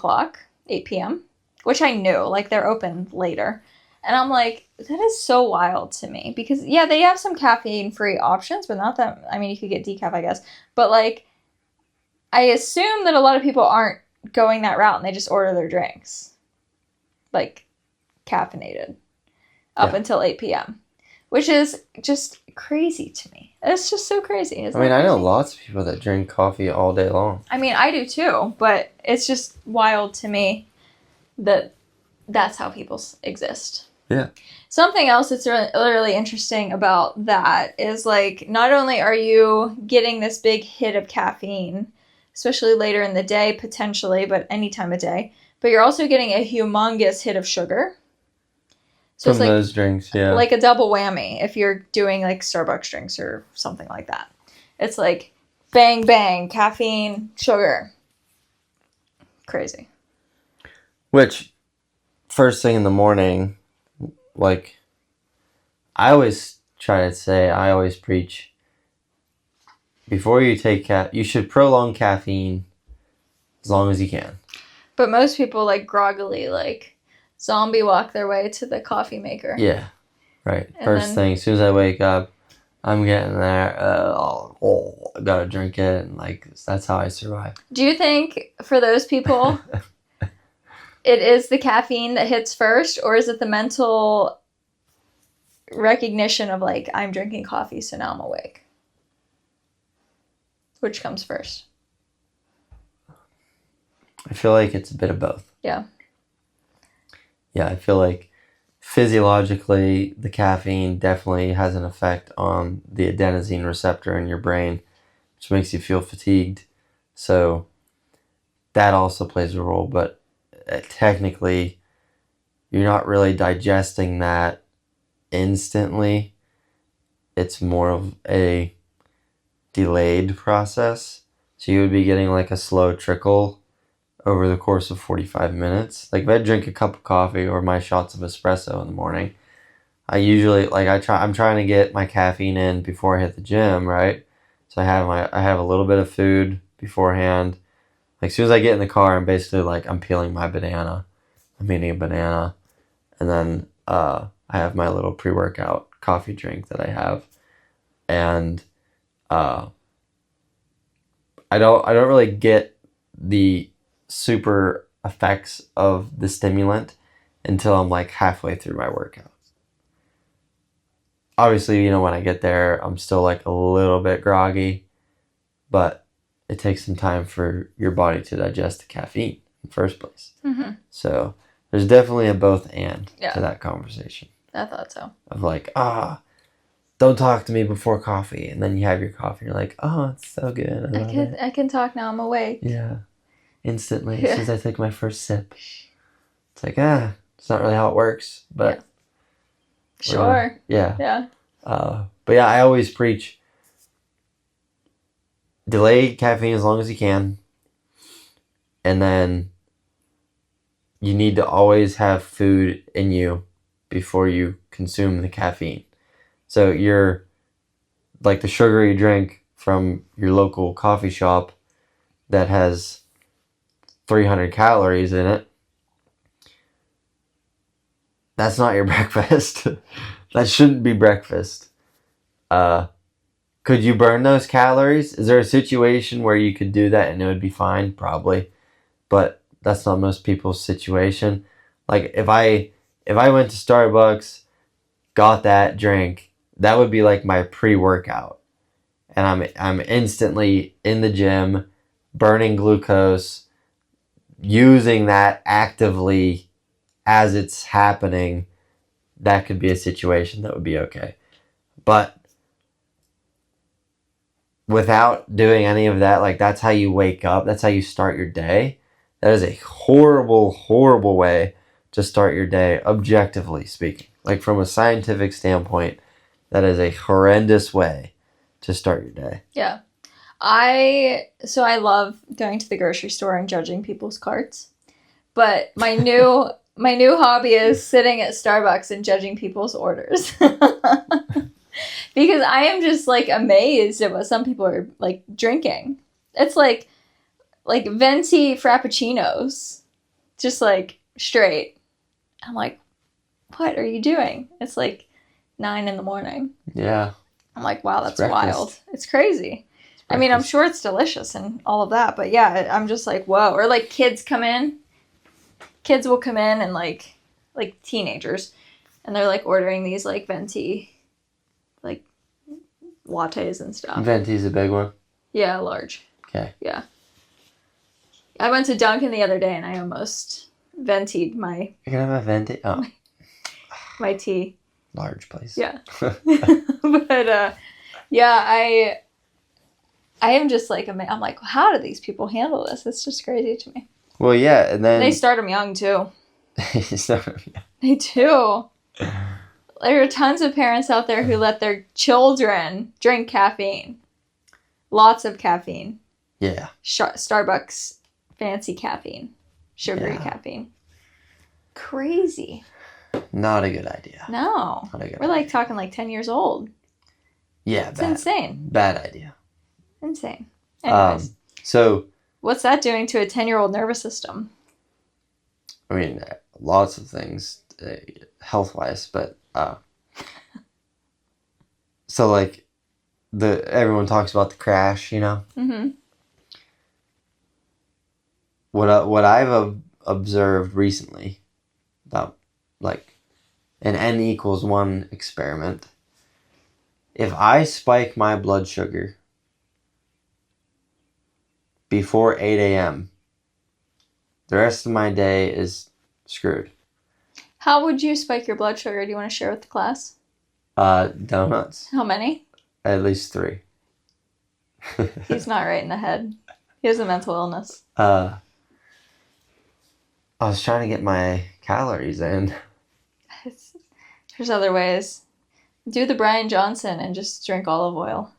p.m., which I knew, like they're open later. And I'm like, that is so wild to me because, yeah, they have some caffeine-free options, but not that, I mean, you could get decaf, I guess. But, like, I assume that a lot of people aren't going that route and they just order their drinks, like, caffeinated up until 8 p.m., which is just crazy to me. It's just so crazy. Isn't I know lots of people that drink coffee all day long. I mean, I do too, but it's just wild to me that that's how people exist. Yeah. Something else that's really interesting about that is, like, not only are you getting this big hit of caffeine, especially later in the day, potentially, but any time of day, but you're also getting a humongous hit of sugar. So from those drinks, yeah. Like a double whammy if you're doing, like, Starbucks drinks or something like that. It's like, bang, bang, caffeine, sugar. Crazy. Which, first thing in the morning, like, I always preach, before you take you should prolong caffeine as long as you can. But most people, like, groggily, like, zombie walk their way to the coffee maker. Yeah, right. And first thing, as soon as I wake up, I'm getting there, I gotta drink it, and, like, that's how I survive. Do you think, for those people, it is the caffeine that hits first, or is it the mental recognition of, like, I'm drinking coffee, so now I'm awake? Which comes first? I feel like it's a bit of both. Yeah. Yeah, I feel like physiologically, the caffeine definitely has an effect on the adenosine receptor in your brain, which makes you feel fatigued. So that also plays a role, but technically, you're not really digesting that instantly. It's more of a delayed process. So you would be getting like a slow trickle over the course of 45 minutes. Like if I drink a cup of coffee or my shots of espresso in the morning, I usually, like, I'm trying to get my caffeine in before I hit the gym, right? So I have a little bit of food beforehand. Like as soon as I get in the car, I'm basically like, I'm peeling my banana. I'm eating a banana. and then I have my little pre-workout coffee drink that I have, and I don't really get the super effects of the stimulant until I'm like halfway through my workout. Obviously, when I get there, I'm still like a little bit groggy, but it takes some time for your body to digest the caffeine in the first place. Mm-hmm. So there's definitely a both and Yeah. to that conversation. I thought so. Of like, don't talk to me before coffee. And then you have your coffee and you're like, oh, it's so good. I can talk now. I'm awake. Yeah. Instantly, as soon as I take my first sip. It's like, it's not really how it works. But Sure. Yeah. Yeah. But yeah, I always preach delay caffeine as long as you can. And then you need to always have food in you before you consume the caffeine. So you're like the sugary drink from your local coffee shop that has 300 calories in it. That's not your breakfast. That shouldn't be breakfast. Could you burn those calories? Is there a situation where you could do that and it would be fine? Probably. But that's not most people's situation. Like if I went to Starbucks, got that drink, that would be like my pre-workout. And I'm instantly in the gym, burning glucose, using that actively as it's happening. That could be a situation that would be okay. But without doing any of that, like that's how you wake up, that's how you start your day. That is a horrible, horrible way to start your day, objectively speaking. Like from a scientific standpoint, that is a horrendous way to start your day. Yeah. I love going to the grocery store and judging people's carts. But my new hobby is sitting at Starbucks and judging people's orders. Because I am just like amazed at what some people are like drinking. It's like venti frappuccinos. Just like straight. I'm like, what are you doing? It's like 9 a.m. Yeah. I'm like, wow, that's breakfast. wild. It's crazy. I mean, I'm sure it's delicious and all of that, but yeah, I'm just like, whoa. Or like kids come in. Kids will come in and like teenagers, and they're like ordering these like venti, like lattes and stuff. Venti's a big one. Yeah, large. Okay. Yeah. I went to Dunkin' the other day and I almost ventied my. You're gonna have a venti? Oh. My tea. Large place. Yeah. But yeah, I am just like I'm like, how do these people handle this? It's just crazy to me. Well, yeah, and then They start them young too. So, yeah. They do. There are tons of parents out there who let their children drink caffeine. Lots of caffeine. Yeah. Starbucks fancy caffeine. Sugary caffeine. Crazy. Not a good idea. No. Not a good We're like talking like 10 years old. Yeah, It's insane. Bad idea. Insane. Anyways. So What's that doing to a 10-year-old nervous system? I mean, lots of things health-wise, but so like everyone talks about the crash, Mm-hmm. What I've observed recently about like an N=1 experiment. If I spike my blood sugar before 8 a.m., the rest of my day is screwed. How would you spike your blood sugar? Do you want to share with the class? Donuts. How many? At least 3. He's not right in the head. He has a mental illness. I was trying to get my calories in. There's other ways. Do the Brian Johnson and just drink olive oil.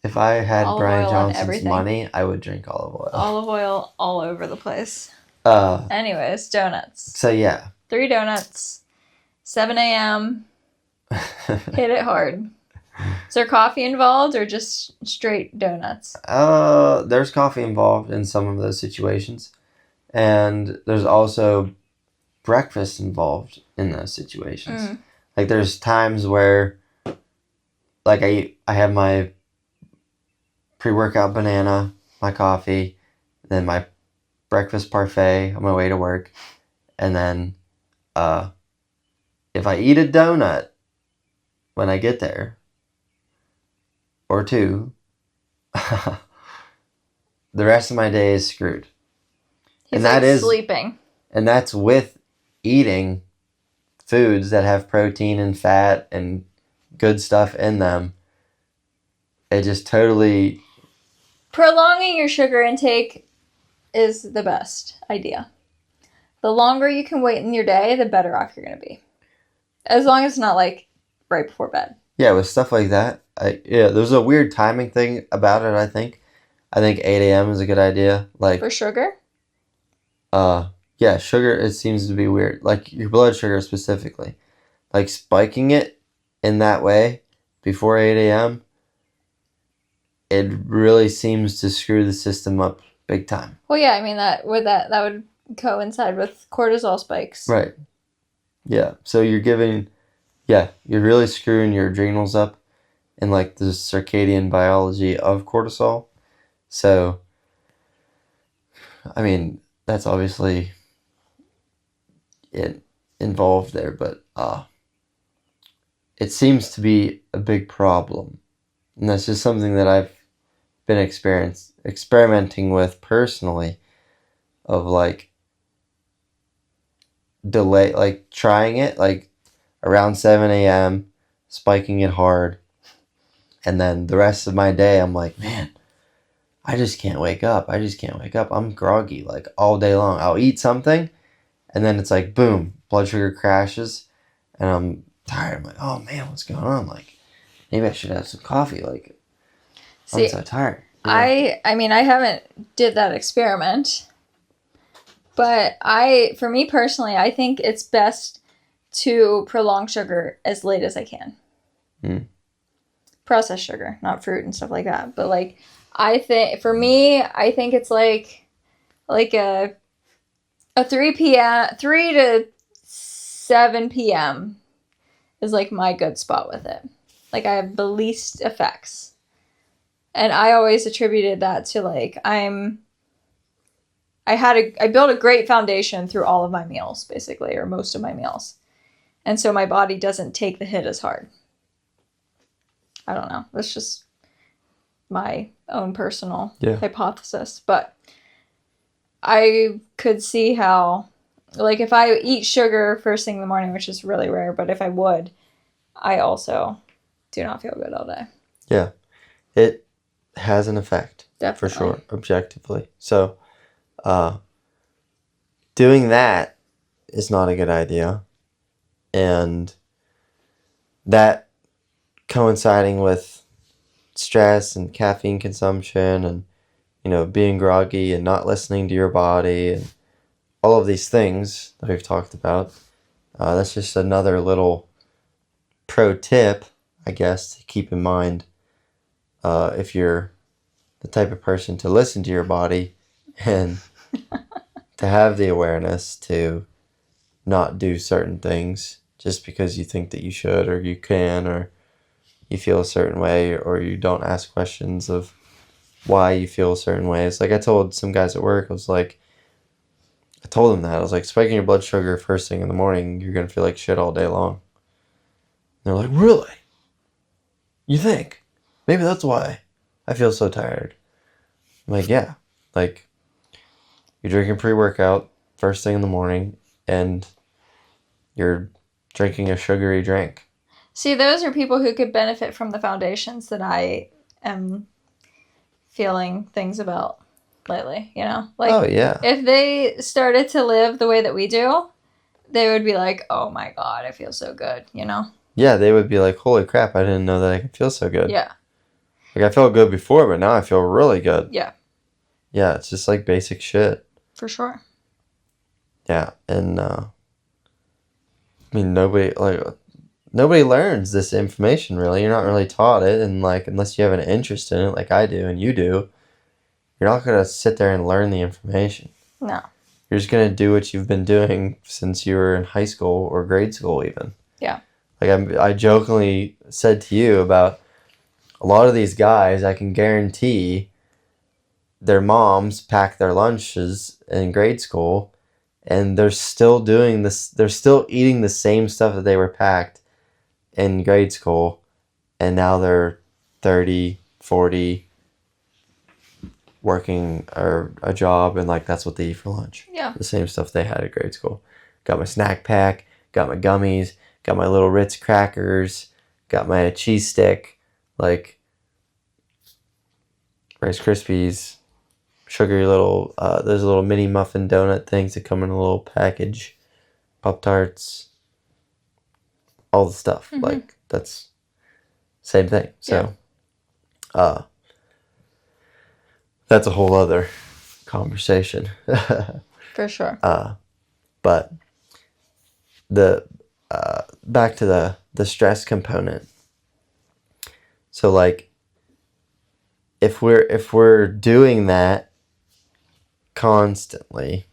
If I had Olive Brian oil on Johnson's everything. money, I would drink olive oil. Olive oil all over the place. Anyways, donuts. So yeah. 3 donuts. 7 a.m. Hit it hard. Is there coffee involved or just straight donuts? There's coffee involved in some of those situations. And there's also breakfast involved in those situations. Like there's times where like I have my pre-workout banana, my coffee, then my breakfast parfait on my way to work, and then if I eat a donut when I get there, or two, the rest of my day is screwed. He's and that is sleeping. And that's with eating foods that have protein and fat and good stuff in them. It just totally... Prolonging your sugar intake is the best idea. The longer you can wait in your day, the better off you're going to be. As long as it's not like right before bed. Yeah, with stuff like that. There's a weird timing thing about it, I think. I think 8 a.m. is a good idea. Like for sugar? Yeah, sugar, it seems to be weird. Like your blood sugar specifically. Like spiking it in that way before 8 a.m., it really seems to screw the system up big time. Well, yeah, I mean, that would coincide with cortisol spikes. Right. Yeah, so you're really screwing your adrenals up in like the circadian biology of cortisol. So, I mean, that's obviously involved there, but it seems to be a big problem. And that's just something that I've been experimenting with personally, of like trying it like around 7 a.m., spiking it hard, and then the rest of my day I'm like, man, I just can't wake up. I'm groggy like all day long. I'll eat something and then it's like boom, blood sugar crashes and I'm tired. I'm like, oh man, what's going on? Like maybe I should have some coffee. Like I'm so tired. I mean, I haven't did that experiment, but for me personally, I think it's best to prolong sugar as late as I can. Processed sugar, not fruit and stuff like that. But like, I think it's like a 3 to 7 p.m. is like my good spot with it. Like I have the least effects. And I always attributed that to like, I built a great foundation through all of my meals, basically, or most of my meals. And so my body doesn't take the hit as hard. I don't know. That's just my own personal hypothesis. But I could see how, like, if I eat sugar first thing in the morning, which is really rare, but if I would, I also do not feel good all day. Yeah. It has an effect. Definitely. For sure, objectively. So, doing that is not a good idea. And that coinciding with stress and caffeine consumption and, being groggy and not listening to your body and all of these things that we've talked about, that's just another little pro tip, I guess, to keep in mind if you're the type of person to listen to your body and to have the awareness to not do certain things just because you think that you should or you can or you feel a certain way or you don't ask questions of why you feel certain ways. Like I told some guys at work, I told them that. I was like, spiking your blood sugar first thing in the morning, you're going to feel like shit all day long. And they're like, really? You think? Maybe that's why I feel so tired. I'm like, yeah. Like, you're drinking pre-workout first thing in the morning and you're drinking a sugary drink. See, those are people who could benefit from the foundations that I am feeling things about lately, Like, oh, yeah. If they started to live the way that we do, they would be like, oh my God, I feel so good, Yeah, they would be like, holy crap, I didn't know that I could feel so good. Yeah. Like, I felt good before, but now I feel really good. Yeah. Yeah, it's just like basic shit. For sure. Yeah, and, I mean, nobody learns this information, really. You're not really taught it, and, like, unless you have an interest in it, like I do and you do, you're not going to sit there and learn the information. No. You're just going to do what you've been doing since you were in high school or grade school even. Yeah. Like I jokingly said to you about a lot of these guys, I can guarantee their moms pack their lunches in grade school and they're still doing this. They're still eating the same stuff that they were packed in grade school. And now they're 30, 40, working a job, and like that's what they eat for lunch. Yeah. The same stuff they had at grade school. Got my snack pack, got my gummies, got my little Ritz crackers, got my cheese stick, like Rice Krispies, sugary little, there's little mini muffin donut things that come in a little package, Pop-Tarts, all the stuff. Mm-hmm. Like that's same thing. So, that's a whole other conversation. For sure. But the back to the stress component. So like if we're doing that constantly,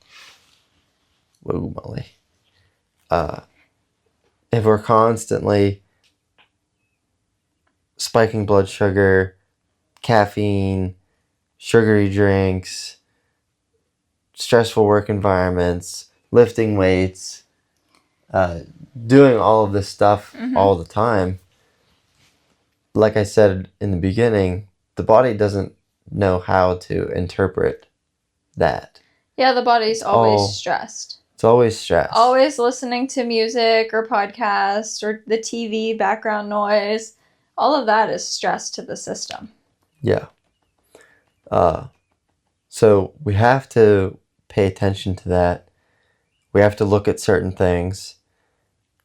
whoa Molly. If we're constantly spiking blood sugar, caffeine, sugary drinks, stressful work environments, lifting weights, doing all of this stuff all the time. Like I said in the beginning, the body doesn't know how to interpret that. Yeah, the body's always stressed. It's always stressed. Always listening to music or podcasts or the TV background noise. All of that is stress to the system. Yeah. So we have to pay attention to that. We have to look at certain things.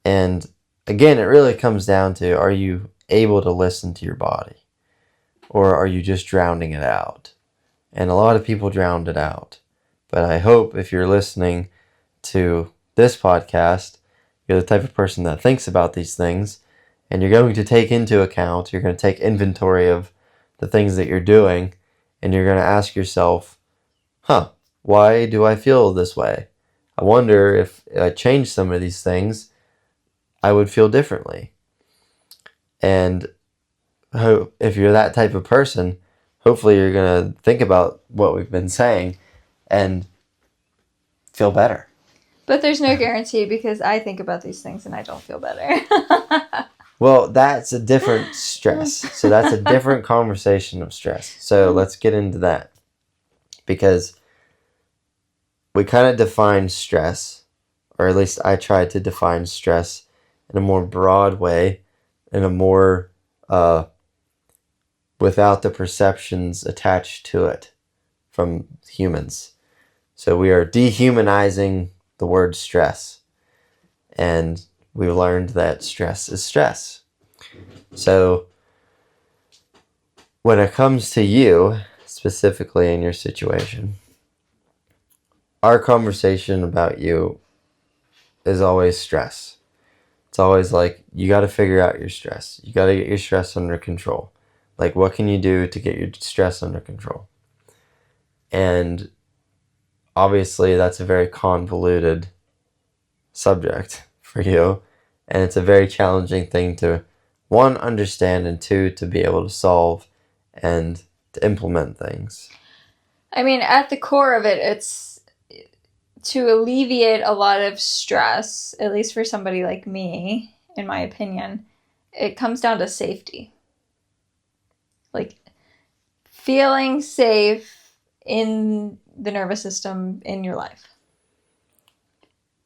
And again, it really comes down to, are you able to listen to your body? Or are you just drowning it out? And a lot of people drowned it out. But I hope if you're listening to this podcast, you're the type of person that thinks about these things, and you're going to take into account, you're going to take inventory of the things that you're doing, and you're going to ask yourself, why do I feel this way? I wonder if I changed some of these things, I would feel differently. And if you're that type of person, hopefully you're going to think about what we've been saying and feel better. But there's no guarantee, because I think about these things and I don't feel better. Well, that's a different stress. So that's a different conversation of stress. So let's get into that. Because we kind of define stress, or at least I tried to define stress in a more broad way, in a more without the perceptions attached to it from humans. So we are dehumanizing the word stress. And we learned that stress is stress. So when it comes to you, specifically in your situation, our conversation about you is always stress. It's always like, you got to figure out your stress. You got to get your stress under control. Like, what can you do to get your stress under control? And obviously, that's a very convoluted subject for you. And it's a very challenging thing to, one, understand, and two, to be able to solve and to implement things. I mean, at the core of it, it's to alleviate a lot of stress, at least for somebody like me, in my opinion. It comes down to safety. Like, feeling safe in the nervous system in your life.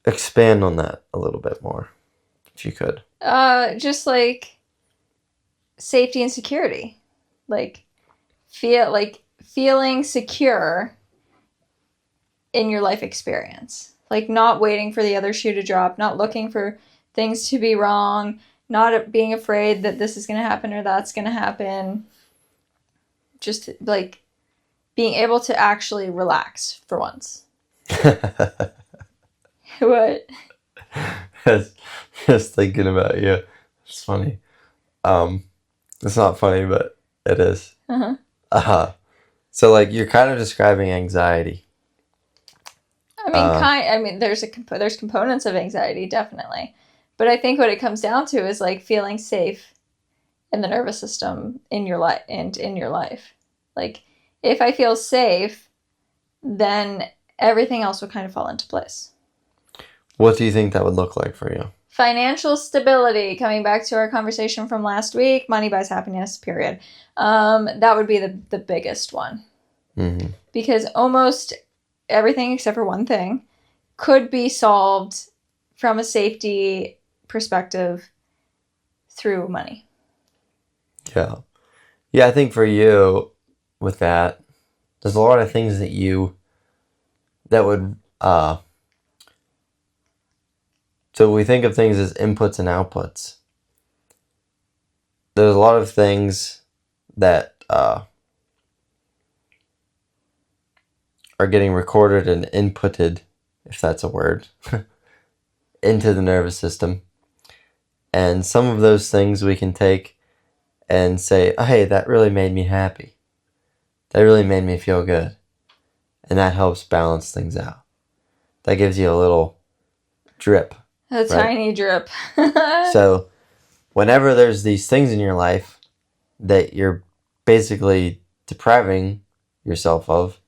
Expand on that a little bit more, if you could. Just like safety and security. Like feeling secure in your life experience. Like, not waiting for the other shoe to drop, not looking for things to be wrong, not being afraid that this is going to happen or that's going to happen. Just like being able to actually relax for once. What? Just thinking about you. It's funny. It's not funny, but it is. Uh-huh. So like, you're kind of describing anxiety. I there's components of anxiety, definitely. But I think what it comes down to is like feeling safe in the nervous system in your life and in your life. Like, if I feel safe, then everything else will kind of fall into place. What do you think that would look like for you? Financial stability, coming back to our conversation from last week, money buys happiness, period. That would be the biggest one. Mm-hmm. Because almost everything except for one thing could be solved from a safety perspective through money. Yeah. Yeah, I think for you with that, there's a lot of things that would, so we think of things as inputs and outputs. There's a lot of things that are getting recorded and inputted, if that's a word, into the nervous system. And some of those things we can take and say, oh, hey, that really made me happy. That really made me feel good. And that helps balance things out. That gives you a little drip. A tiny drip. So whenever there's these things in your life that you're basically depriving yourself of,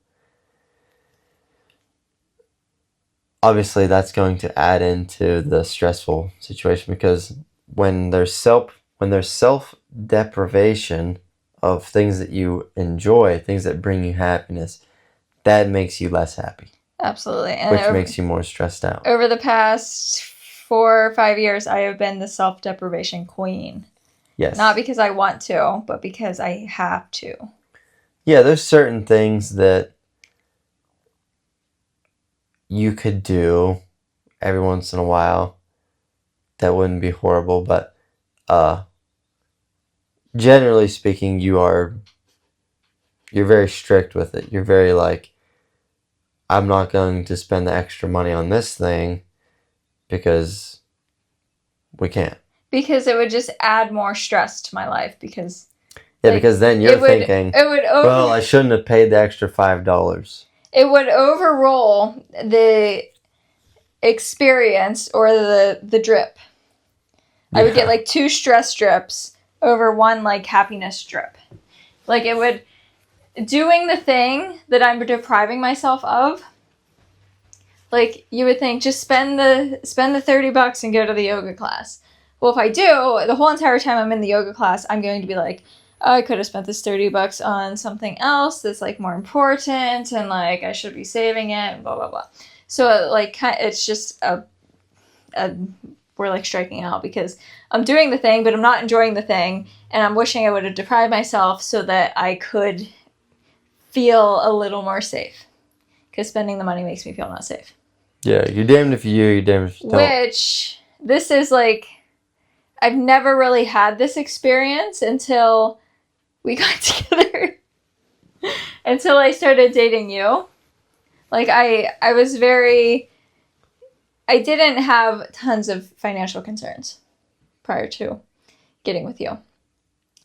obviously that's going to add into the stressful situation, because when there's self-deprivation of things that you enjoy, things that bring you happiness, that makes you less happy. Absolutely. And which makes you more stressed out. Over the past 4 or 5 years, I have been the self-deprivation queen. Yes. Not because I want to, but because I have to. Yeah, there's certain things that you could do every once in a while that wouldn't be horrible, but generally speaking, you're very strict with it. You're very like, I'm not going to spend the extra money on this thing because we can't. Because it would just add more stress to my life. Because because then you're thinking, well, I shouldn't have paid the extra $5. It would overrule the experience or the drip. I would get like 2 stress drips over 1 like happiness drip. Like, it would, doing the thing that I'm depriving myself of, like, you would think, just spend the $30 and go to the yoga class. Well, if I do, the whole entire time I'm in the yoga class, I'm going to be like, oh, I could have spent this $30 on something else that's like more important, and like I should be saving it, and blah blah blah. So like, it's just we're like striking out because I'm doing the thing, but I'm not enjoying the thing, and I'm wishing I would have deprived myself so that I could feel a little more safe. Because spending the money makes me feel not safe. Yeah, you're damned if you do, you're damned if you don't. Which, this is like, I've never really had this experience until we got together. Until I started dating you. Like, I didn't have tons of financial concerns prior to getting with you.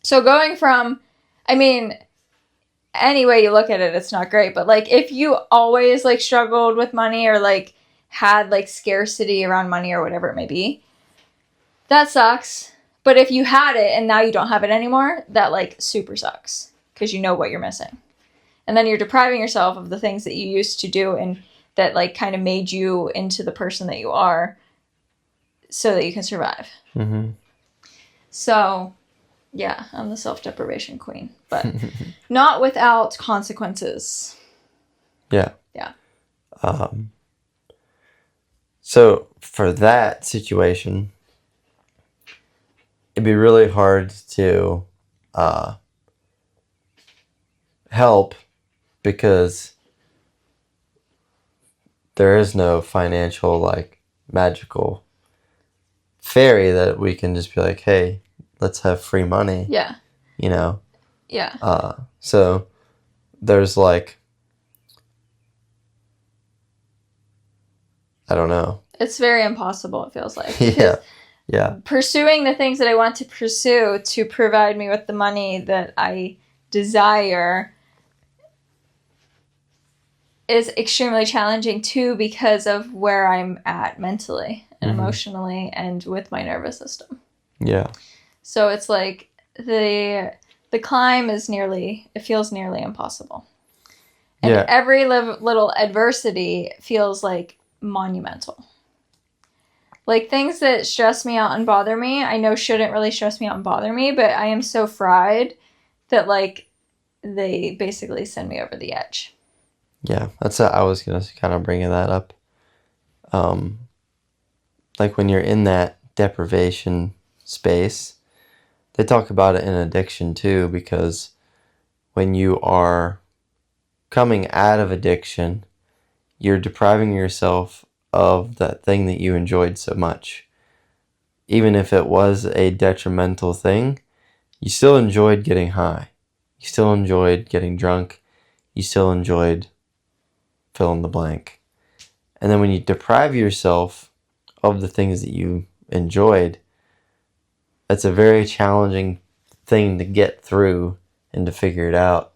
So going from, any way you look at it, it's not great. But like, if you always like struggled with money or like had like scarcity around money or whatever it may be, that sucks. But if you had it and now you don't have it anymore, that like super sucks because you know what you're missing. And then you're depriving yourself of the things that you used to do and that like kind of made you into the person that you are so that you can survive. Mm-hmm. So, yeah, I'm the self-deprivation queen, but not without consequences. Yeah. Yeah. So for that situation, it'd be really hard to help because there is no financial like magical fairy that we can just be like, hey, let's have free money. Yeah. You know? Yeah. So there's like, I don't know. It's very impossible, it feels like. Yeah. Pursuing the things that I want to pursue to provide me with the money that I desire is extremely challenging too because of where I'm at mentally and emotionally and with my nervous system. Yeah. So it's like the climb is it feels nearly impossible. And every little adversity feels like monumental. Like things that stress me out and bother me, I know shouldn't really stress me out and bother me, but I am so fried that like they basically send me over the edge. Yeah, I was going to kind of bring that up. Like when you're in that deprivation space, they talk about it in addiction too, because when you are coming out of addiction, you're depriving yourself of that thing that you enjoyed so much. Even if it was a detrimental thing, you still enjoyed getting high. You still enjoyed getting drunk. You still enjoyed fill in the blank. And then when you deprive yourself of the things that you enjoyed, it's a very challenging thing to get through and to figure it out.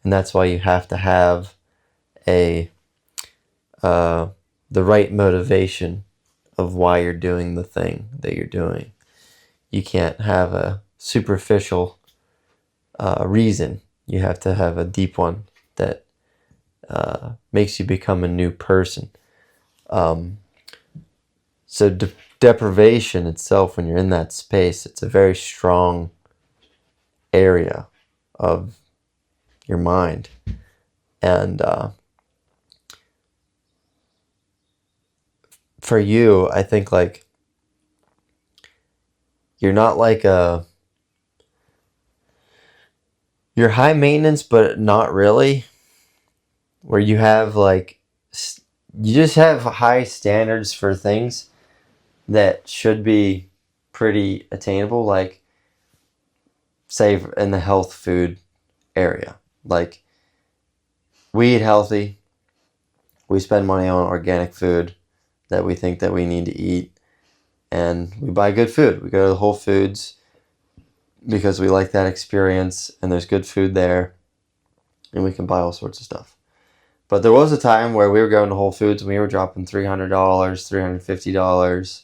And that's why you have to have the right motivation of why you're doing the thing that you're doing. You can't have a superficial reason. You have to have a deep one that makes you become a new person. So deprivation itself, when you're in that space, it's a very strong area of your mind. And for you, I think like you're not like you're high maintenance, but not really, where you have like, you just have high standards for things that should be pretty attainable, like say in the health food area. Like we eat healthy, we spend money on organic food that we think that we need to eat, and we buy good food. We go to the Whole Foods because we like that experience and there's good food there and we can buy all sorts of stuff. But there was a time where we were going to Whole Foods and we were dropping $300, $350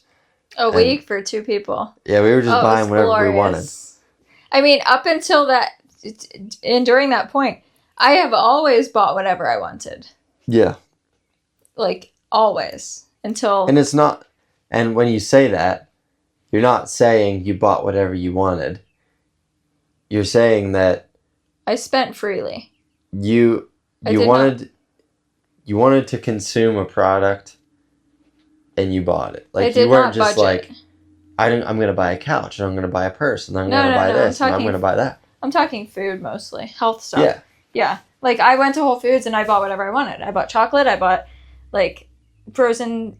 a week for two people. Yeah, we were just buying whatever glorious. We wanted. I mean, up until that, and during that point, I have always bought whatever I wanted. Yeah. Like, always. Until... And it's not... And when you say that, you're not saying you bought whatever you wanted. You're saying that... I spent freely. You wanted to consume a product and you bought it. Like, you weren't just budget. Like... I'm going to buy a couch, and I'm going to buy a purse, and I'm going to buy this, and I'm going to buy that. I'm talking food mostly. Health stuff. Yeah. Yeah. Like, I went to Whole Foods, and I bought whatever I wanted. I bought chocolate. I bought, like, frozen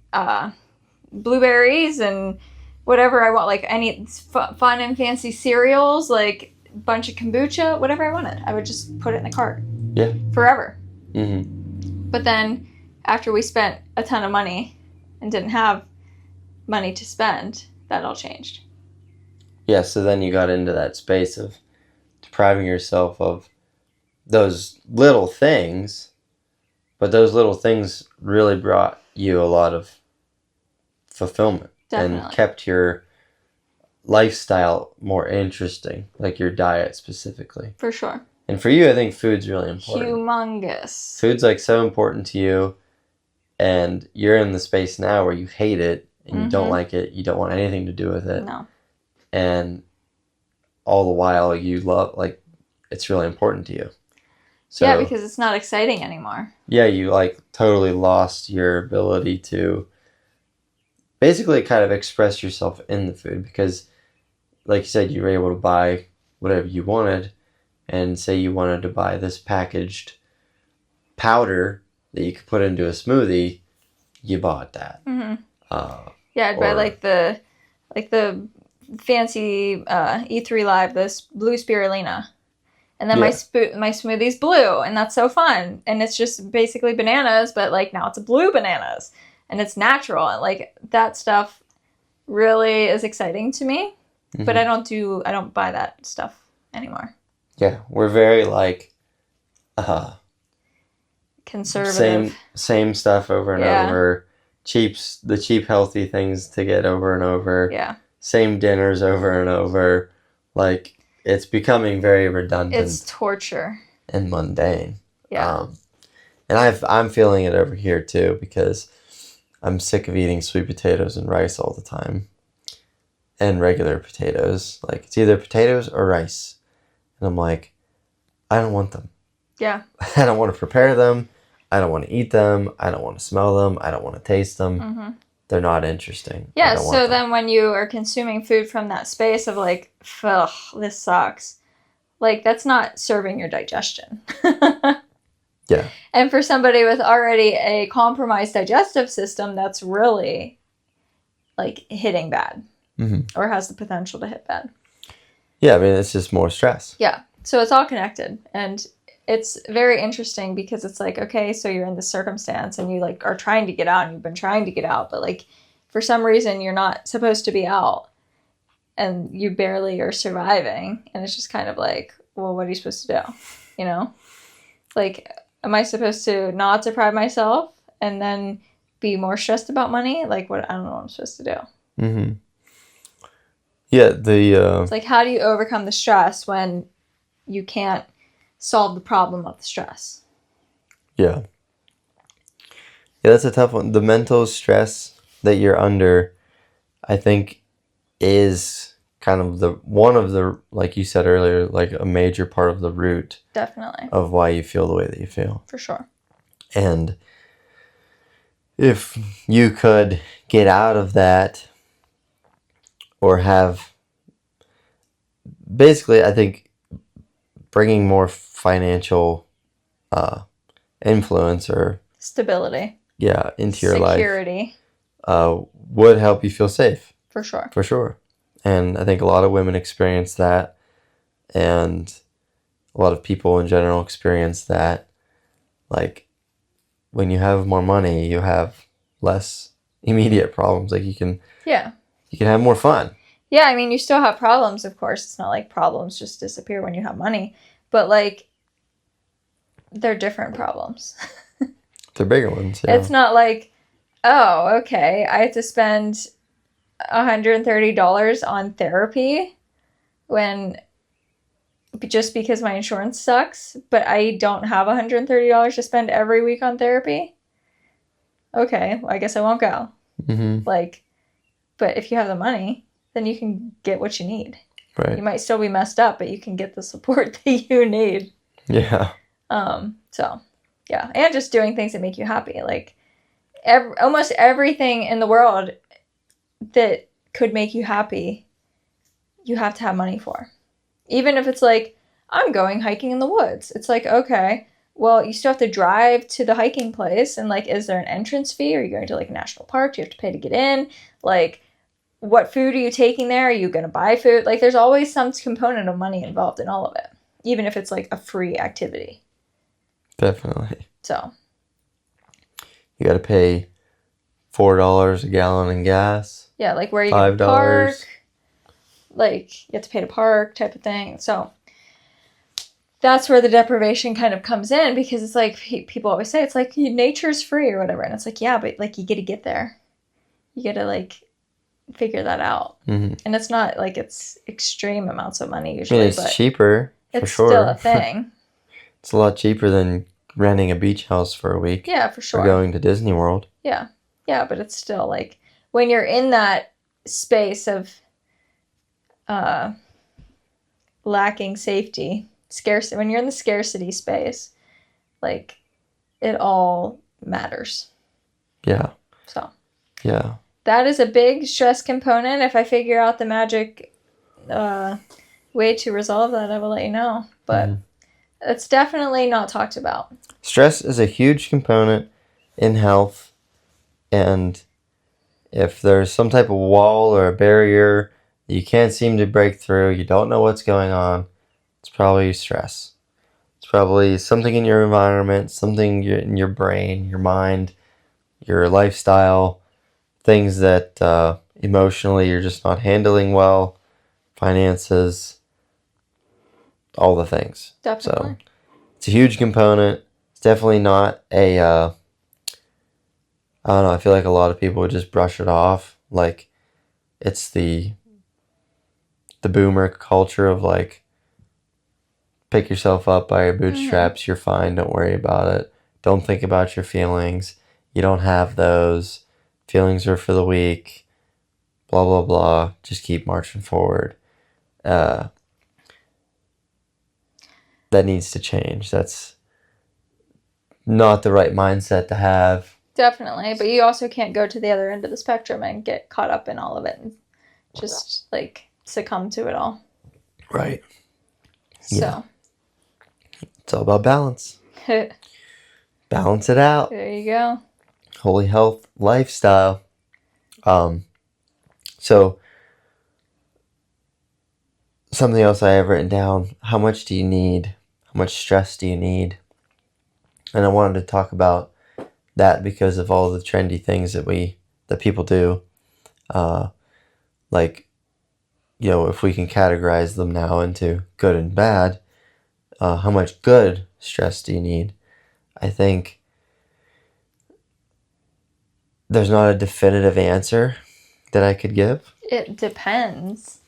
blueberries and whatever I want. Like, any fun and fancy cereals, like, a bunch of kombucha, whatever I wanted. I would just put it in the cart. Yeah. Forever. Mm-hmm. But then, after we spent a ton of money and didn't have money to spend... that all changed. Yeah, so then you got into that space of depriving yourself of those little things, but those little things really brought you a lot of fulfillment. Definitely. And kept your lifestyle more interesting, like your diet specifically. For sure. And for you, I think food's really important. Humongous. Food's like so important to you, and you're in the space now where you hate it, and you don't like it, you don't want anything to do with it. No. And all the while you love, like, it's really important to you. So, yeah, because it's not exciting anymore. Yeah, you, like, totally lost your ability to basically kind of express yourself in the food. Because, like you said, you were able to buy whatever you wanted. And say you wanted to buy this packaged powder that you could put into a smoothie, you bought that. Mm-hmm. Yeah, I'd buy like the fancy E3 Live, this blue spirulina, and then my smoothie's blue, and that's so fun. And it's just basically bananas, but like now it's blue bananas, and it's natural, and like that stuff really is exciting to me. Mm-hmm. But I don't buy that stuff anymore. Yeah, we're very like, conservative. Same stuff over and over. The cheap healthy things to get over and over. Yeah. Same dinners over and over. Like, it's becoming very redundant. It's torture. And mundane. Yeah. And I'm feeling it over here too, because I'm sick of eating sweet potatoes and rice all the time. And regular potatoes. Like, it's either potatoes or rice. And I'm like, I don't want them. Yeah. I don't want to prepare them. I don't want to eat them. I don't want to smell them. I don't want to taste them. Mm-hmm. They're not interesting. Yeah, so then when you are consuming food from that space of like, ugh, this sucks, like, that's not serving your digestion. Yeah. And for somebody with already a compromised digestive system, that's really, like, hitting bad. Mm-hmm. Or has the potential to hit bad. Yeah, I mean, it's just more stress. Yeah, so it's all connected. And it's very interesting because it's like, okay, so you're in this circumstance and you, like, are trying to get out and you've been trying to get out, but, like, for some reason you're not supposed to be out and you barely are surviving. And it's just kind of like, well, what are you supposed to do? You know? Like, am I supposed to not deprive myself and then be more stressed about money? Like, what? I don't know what I'm supposed to do. Mm-hmm. Yeah, it's like, how do you overcome the stress when you can't solve the problem of the stress? Yeah. Yeah, that's a tough one. The mental stress that you're under, I think, is kind of one of the, like you said earlier, like a major part of the root. Definitely. Of why you feel the way that you feel. For sure. And if you could get out of that, or have, basically, I think bringing more financial influence or stability, into your life, security, would help you feel safe. For sure. For sure. And I think a lot of women experience that, and a lot of people in general experience that. Like, when you have more money, you have less immediate problems. Like, you can have more fun. Yeah, I mean, you still have problems, of course. It's not like problems just disappear when you have money. But, like, they're different problems. They're bigger ones, yeah. It's not like, oh, okay, I have to spend $130 on therapy just because my insurance sucks, but I don't have $130 to spend every week on therapy. Okay, well, I guess I won't go. Mm-hmm. Like, but if you have the money, then you can get what you need. Right. You might still be messed up, but you can get the support that you need. Yeah. So, yeah. And just doing things that make you happy. Like, almost everything in the world that could make you happy, you have to have money for. Even if it's like, I'm going hiking in the woods. It's like, okay, well, you still have to drive to the hiking place. And, like, is there an entrance fee? Are you going to, like, a national park? Do you have to pay to get in? Like, what food are you taking there? Are you going to buy food? Like, there's always some component of money involved in all of it. Even if it's, like, a free activity. Definitely. So. You got to pay $4 a gallon in gas. Yeah, like, where are you going to park? Like, you have to pay to park type of thing. So, that's where the deprivation kind of comes in, because it's like, people always say, it's like, nature's free or whatever. And it's like, yeah, but, like, you got to get there. You got to, like, figure that out. Mm-hmm. And it's not like it's extreme amounts of money usually. I mean, it's cheaper, for sure. It's still a thing. It's a lot cheaper than renting a beach house for a week. Yeah, for sure. Or going to Disney World. Yeah. Yeah, but it's still, like, when you're in that space of lacking safety, scarcity, when you're in the scarcity space, like, it all matters. Yeah. So. Yeah. That is a big stress component. If I figure out the magic way to resolve that, I will let you know. But it's definitely not talked about. Stress is a huge component in health. And if there's some type of wall or a barrier you can't seem to break through, you don't know what's going on, it's probably stress. It's probably something in your environment, something in your brain, your mind, your lifestyle, things that emotionally you're just not handling well, finances, all the things. Definitely. So it's a huge component. definitely not a, I don't know, I feel like a lot of people would just brush it off. Like, it's the boomer culture of like, pick yourself up by your bootstraps, you're fine, don't worry about it. Don't think about your feelings. You don't have those. Feelings are for the weak. Blah, blah, blah. Just keep marching forward. That needs to change. That's not the right mindset to have. Definitely. But you also can't go to the other end of the spectrum and get caught up in all of it and just like succumb to it all. Right. So. Yeah. It's all about balance. Balance it out. There you go. Holy health lifestyle. So something else I have written down. How much do you need? How much stress do you need? And I wanted to talk about that because of all the trendy things that people do. Like, you know, if we can categorize them now into good and bad, how much good stress do you need? I think there's not a definitive answer that I could give. It depends.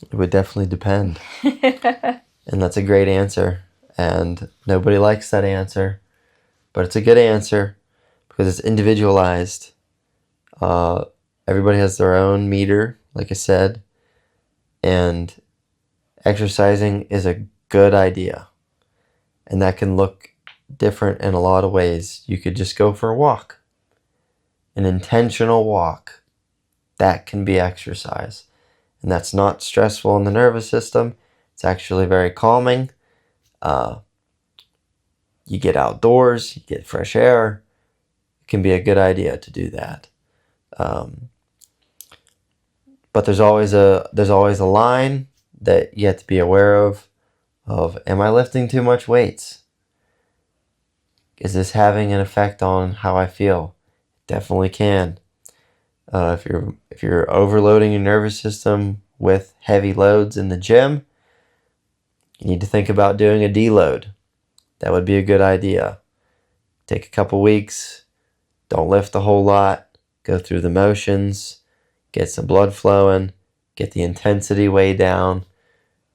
It would definitely depend. And that's a great answer. And nobody likes that answer. But it's a good answer because it's individualized. Everybody has their own meter, like I said. And exercising is a good idea. And that can look different in a lot of ways. You could just go for a walk. An intentional walk. That can be exercise. And that's not stressful in the nervous system. It's actually very calming. You get outdoors, you get fresh air. It can be a good idea to do that. But there's always a line that you have to be aware of am I lifting too much weights? Is this having an effect on how I feel? Definitely can. If you're overloading your nervous system with heavy loads in the gym, you need to think about doing a deload. That would be a good idea. Take a couple weeks, don't lift a whole lot, go through the motions, get some blood flowing, get the intensity way down,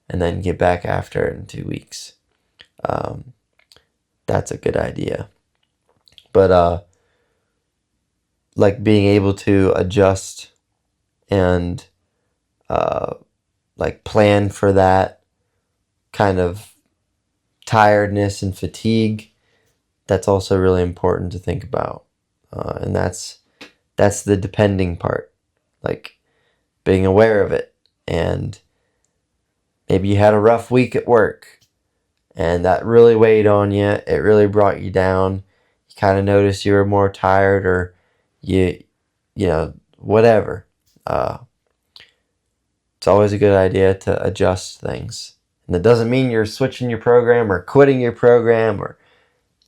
and then get back after it in 2 weeks. That's a good idea. But like being able to adjust and like plan for that kind of tiredness and fatigue, that's also really important to think about. And that's the depending part, like being aware of it. And maybe you had a rough week at work and that really weighed on you. It really brought you down. You kind of noticed you were more tired, or you know, whatever. It's always a good idea to adjust things. And that doesn't mean you're switching your program or quitting your program or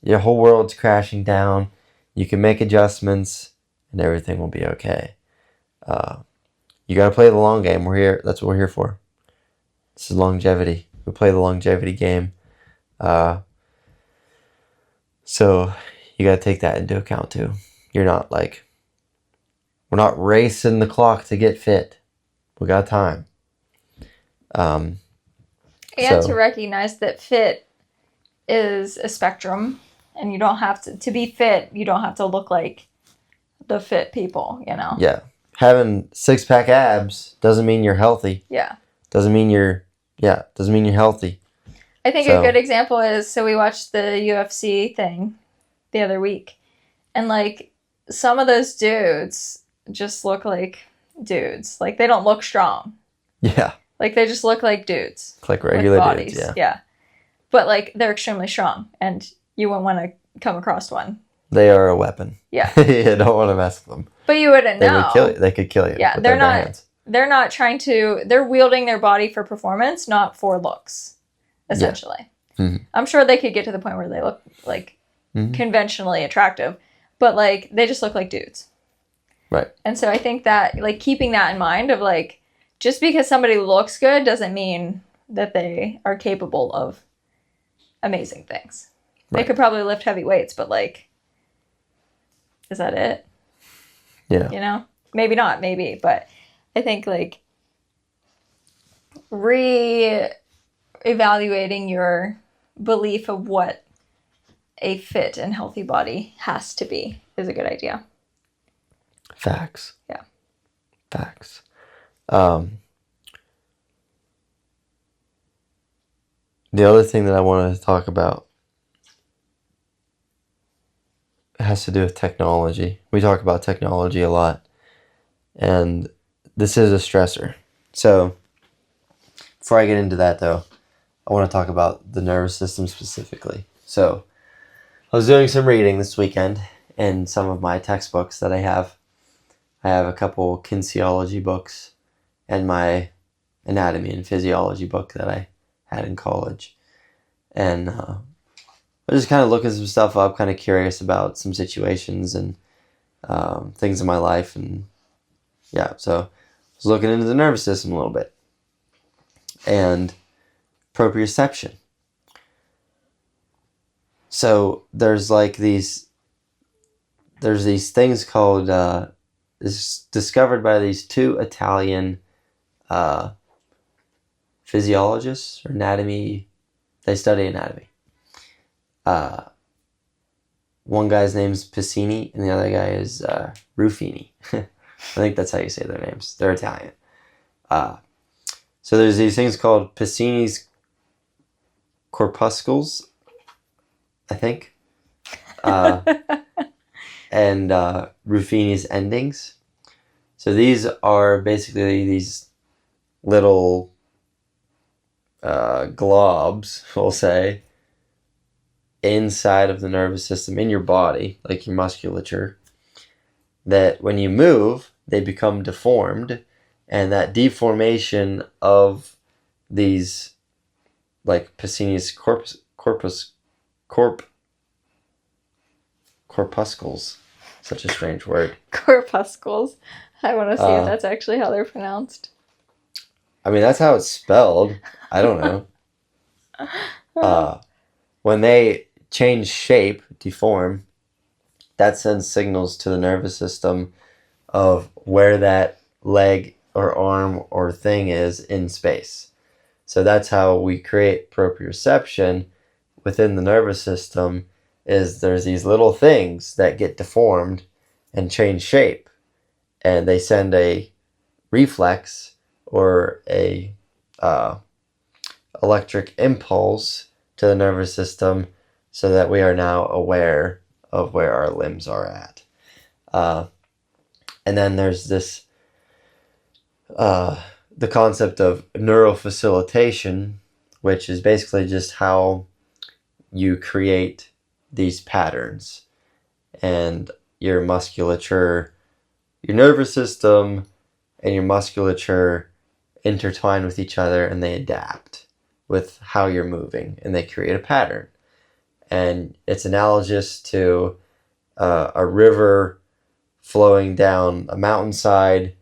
your whole world's crashing down. You can make adjustments and everything will be okay. You got to play the long game. We're here. That's what we're here for. This is longevity. We play the longevity game. So you got to take that into account too. We're not racing the clock to get fit. We got time. And to recognize that fit is a spectrum, and you don't have to be fit, you don't have to look like the fit people, you know? Yeah. Having 6-pack abs doesn't mean you're healthy. Yeah. Doesn't mean you're healthy. I think a good example is, so we watched the UFC thing the other week, and like some of those dudes just look like dudes. Like they don't look strong. Yeah. Like they just look like dudes. Like regular bodies. dudes, Yeah. But like they're extremely strong, and you wouldn't want to come across one. They are a weapon. Yeah. You don't want to mess with them. But you wouldn't know. They would kill you. They could kill you. Yeah, with their bare hands. They're not trying to. They're wielding their body for performance, not for looks. Essentially, yeah. Mm-hmm. I'm sure they could get to the point where they look like conventionally attractive, but like they just look like dudes. Right. And so I think that like keeping that in mind of like, just because somebody looks good doesn't mean that they are capable of amazing things. They could probably lift heavy weights, but like, is that it? Yeah. You know? Maybe not, maybe. But I think like re-evaluating your belief of what a fit and healthy body has to be is a good idea. Facts. Yeah. Facts. The other thing that I wanted to talk about has to do with technology. We talk about technology a lot, and this is a stressor. So, before I get into that, though, I want to talk about the nervous system specifically. So, I was doing some reading this weekend in some of my textbooks that I have. I have a couple kinesiology books and my anatomy and physiology book that I had in college. And I was just kind of looking some stuff up, kind of curious about some situations and things in my life. And yeah, so I was looking into the nervous system a little bit. And proprioception. So there's these things called, it's discovered by these two Italian physiologists or anatomy. They study anatomy. One guy's name's Piscini and the other guy is Ruffini. I think that's how you say their names. They're Italian. So there's these things called Piscini's corpuscles, I think, and Ruffini's endings. So these are basically these little globs, we'll say, inside of the nervous system in your body, like your musculature, that when you move, they become deformed, and that deformation of these, like Piscini's corpuscles, such a strange word. Corpuscles. I want to see if that's actually how they're pronounced. I mean, that's how it's spelled. I don't know. When they change shape, deform, that sends signals to the nervous system of where that leg or arm or thing is in space. So that's how we create proprioception within the nervous system, is there's these little things that get deformed and change shape, and they send a reflex or a electric impulse to the nervous system so that we are now aware of where our limbs are at. And then there's this, the concept of neurofacilitation, which is basically just how you create these patterns. And your musculature, your nervous system and your musculature intertwine with each other, and they adapt with how you're moving, and they create a pattern. And it's analogous to a river flowing down a mountainside,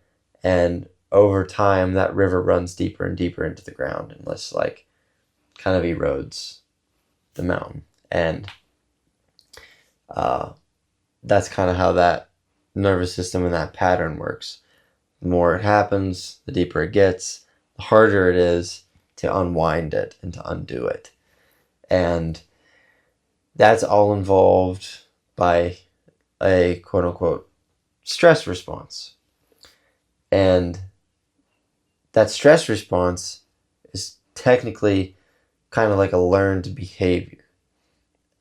and over time that river runs deeper and deeper into the ground, and this like kind of erodes the mountain. And that's kind of how that nervous system and that pattern works. The more it happens, the deeper it gets, the harder it is to unwind it and to undo it. And that's all involved by a quote-unquote stress response. And that stress response is technically kind of like a learned behavior.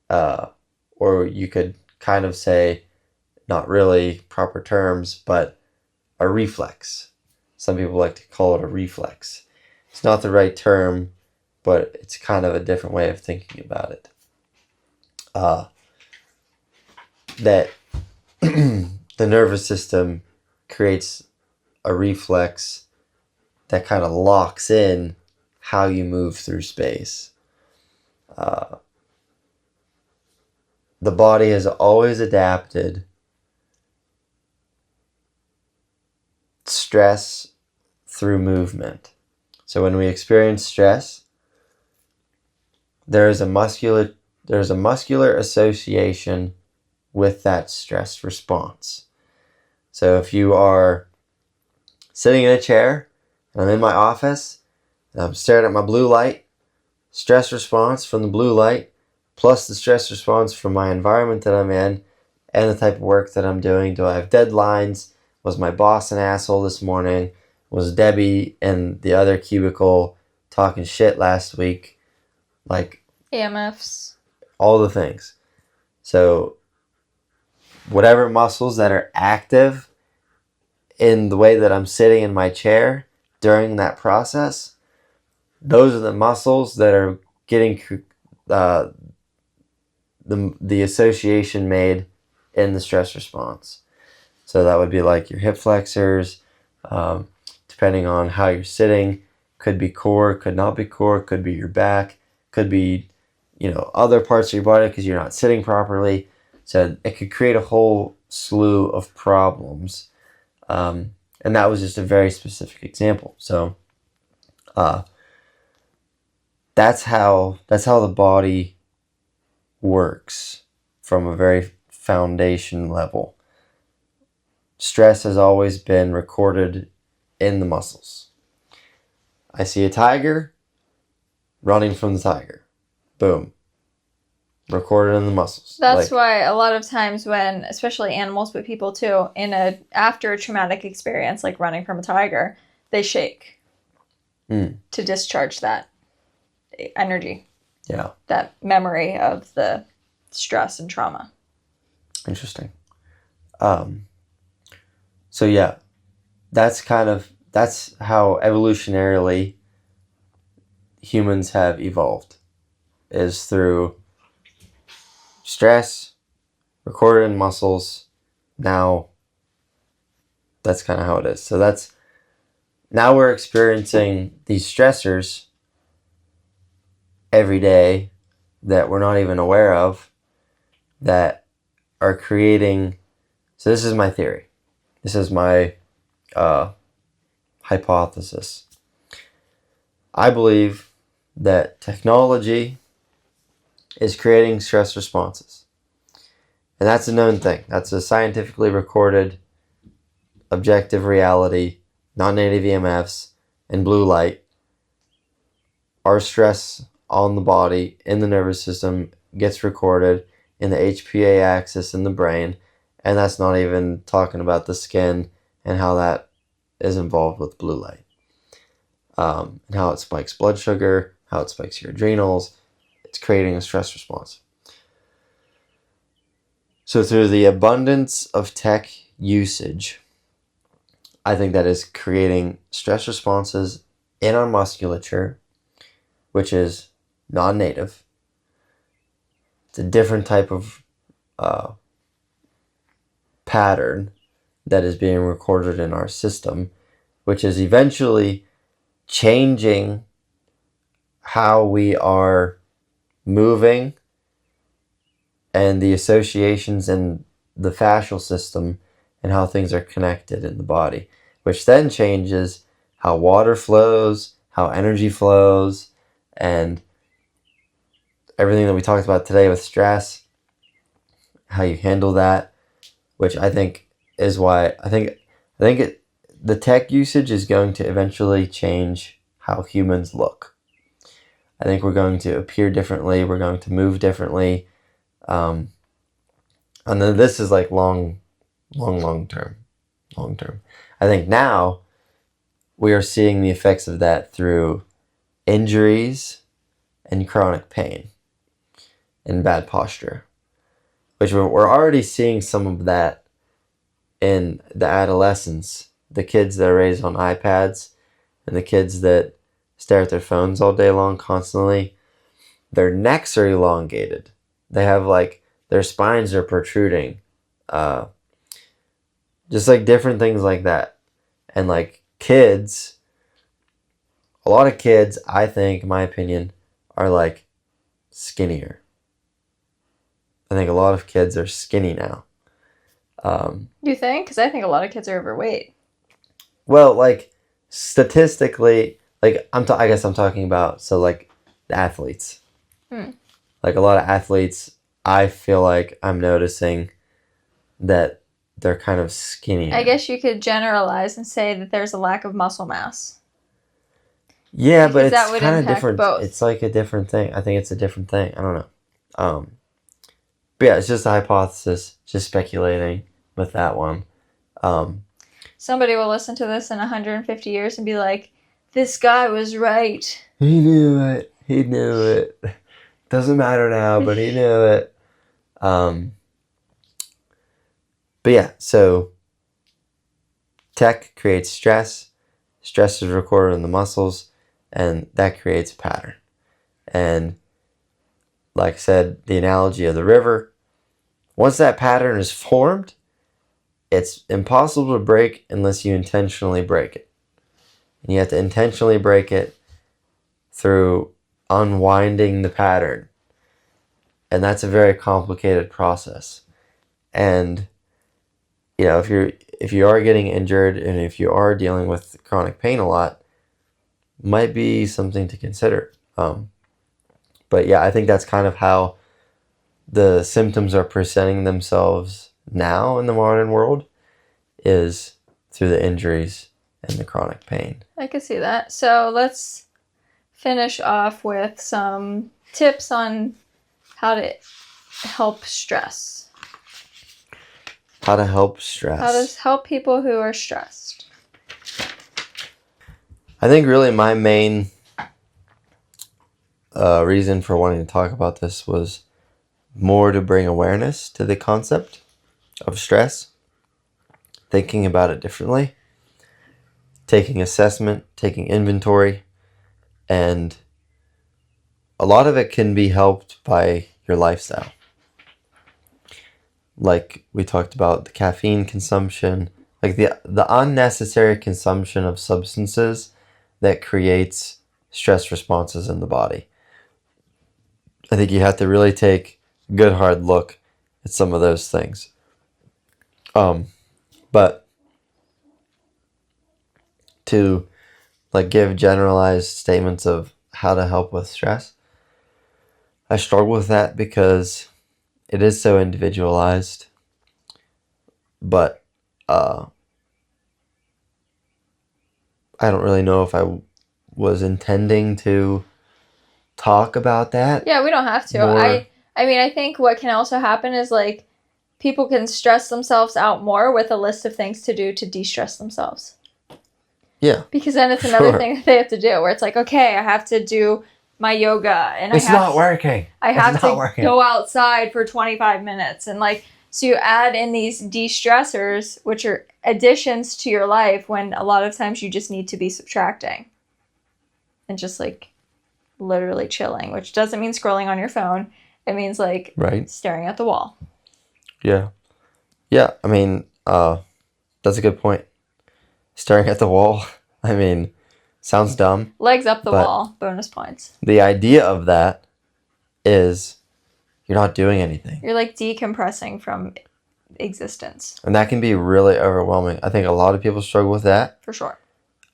Or you could kind of say, not really proper terms, but a reflex. Some people like to call it a reflex. It's not the right term, but it's kind of a different way of thinking about it. That the nervous system creates a reflex that kind of locks in how you move through space. The body has always adapted stress through movement. So when we experience stress, there is a there's a muscular association with that stress response. So if you are sitting in a chair and I'm in my office and I'm staring at my blue light, stress response from the blue light plus the stress response from my environment that I'm in and the type of work that I'm doing. Do I have deadlines? Was my boss an asshole this morning? Was Debbie in the other cubicle talking shit last week? Like EMFs. all the things. So whatever muscles that are active in the way that I'm sitting in my chair during that process, those are the muscles that are getting the association made in the stress response. So that would be like your hip flexors, depending on how you're sitting. Could be core, could not be core, could be your back, could be, other parts of your body because you're not sitting properly. So it could create a whole slew of problems. And that was just a very specific example. So that's how the body works from a very foundation level. Stress has always been recorded in the muscles. I see a tiger, running from the tiger. Boom. Recorded in the muscles. That's why a lot of times when, especially animals, but people too, after a traumatic experience like running from a tiger, they shake to discharge that energy. Yeah. That memory of the stress and trauma. Interesting. So yeah, that's how evolutionarily humans have evolved, is through stress, recorded in muscles. Now, that's kind of how it is. So now we're experiencing these stressors every day that we're not even aware of that are creating. So this is my theory. This is my hypothesis. I believe that technology is creating stress responses. And that's a known thing. That's a scientifically recorded objective reality, non-native EMFs, and blue light. Our stress on the body, in the nervous system, gets recorded in the HPA axis in the brain. And that's not even talking about the skin and how that is involved with blue light. And how it spikes blood sugar, how it spikes your adrenals. It's creating a stress response. So through the abundance of tech usage, I think that is creating stress responses in our musculature, which is non-native. It's a different type of pattern that is being recorded in our system, which is eventually changing how we are moving and the associations in the fascial system and how things are connected in the body, which then changes how water flows, how energy flows, and everything that we talked about today with stress, how you handle that, which I think is why the tech usage is going to eventually change how humans look. I think we're going to appear differently. We're going to move differently. And then this is like long term. I think now we are seeing the effects of that through injuries and chronic pain and bad posture, which we're already seeing some of that in the adolescents, the kids that are raised on iPads and the kids that stare at their phones all day long constantly. Their necks are elongated. They have their spines are protruding. Just different things like that. And kids, a lot of kids, I think, in my opinion, are skinnier. I think a lot of kids are skinny now. You think? Because I think a lot of kids are overweight. Well, statistically, I guess I'm talking about, the athletes. like a lot of athletes, I feel like I'm noticing that they're kind of skinny. I guess you could generalize and say that there's a lack of muscle mass. Yeah, but Because that it's would kind of impact different. both. It's like a different thing. I think it's a different thing. I don't know. But yeah, it's just a hypothesis, just speculating with that one. Somebody will listen to this in 150 years and be like, this guy was right. He knew it. He knew it. Doesn't matter now, but he knew it. But yeah, so tech creates stress. Stress is recorded in the muscles, and that creates a pattern. And like I said, the analogy of the river, once that pattern is formed, it's impossible to break unless you intentionally break it. And you have to intentionally break it through unwinding the pattern. And that's a very complicated process. And if you are getting injured and if you are dealing with chronic pain a lot, might be something to consider. But yeah, I think that's kind of how the symptoms are presenting themselves now in the modern world, is through the injuries and the chronic pain. I can see that. So let's finish off with some tips on how to help stress. How to help stress. How to help people who are stressed. I think really my main reason for wanting to talk about this was more to bring awareness to the concept of stress, thinking about it differently, taking assessment, taking inventory, and a lot of it can be helped by your lifestyle. Like we talked about, the caffeine consumption, like the unnecessary consumption of substances that creates stress responses in the body. I think you have to really take a good hard look at some of those things. But to like give generalized statements of how to help with stress, I struggle with that because it is so individualized. But I don't really know if I was intending to talk about that. Yeah, we don't have to. I mean, I think what can also happen is like people can stress themselves out more with a list of things to do to de-stress themselves. Yeah. Because then it's another thing that they have to do, where it's like, okay, I have to do my yoga, and it's not working. I have to go outside for 25 minutes, and like, so you add in these de-stressors, which are additions to your life, when a lot of times you just need to be subtracting and just like literally chilling, which doesn't mean scrolling on your phone. It means like staring at the wall. Yeah. I mean, that's a good point. Staring at the wall. I mean, sounds dumb. Legs up the wall. Bonus points. The idea of that is you're not doing anything. You're like decompressing from existence. And that can be really overwhelming. I think a lot of people struggle with that. For sure.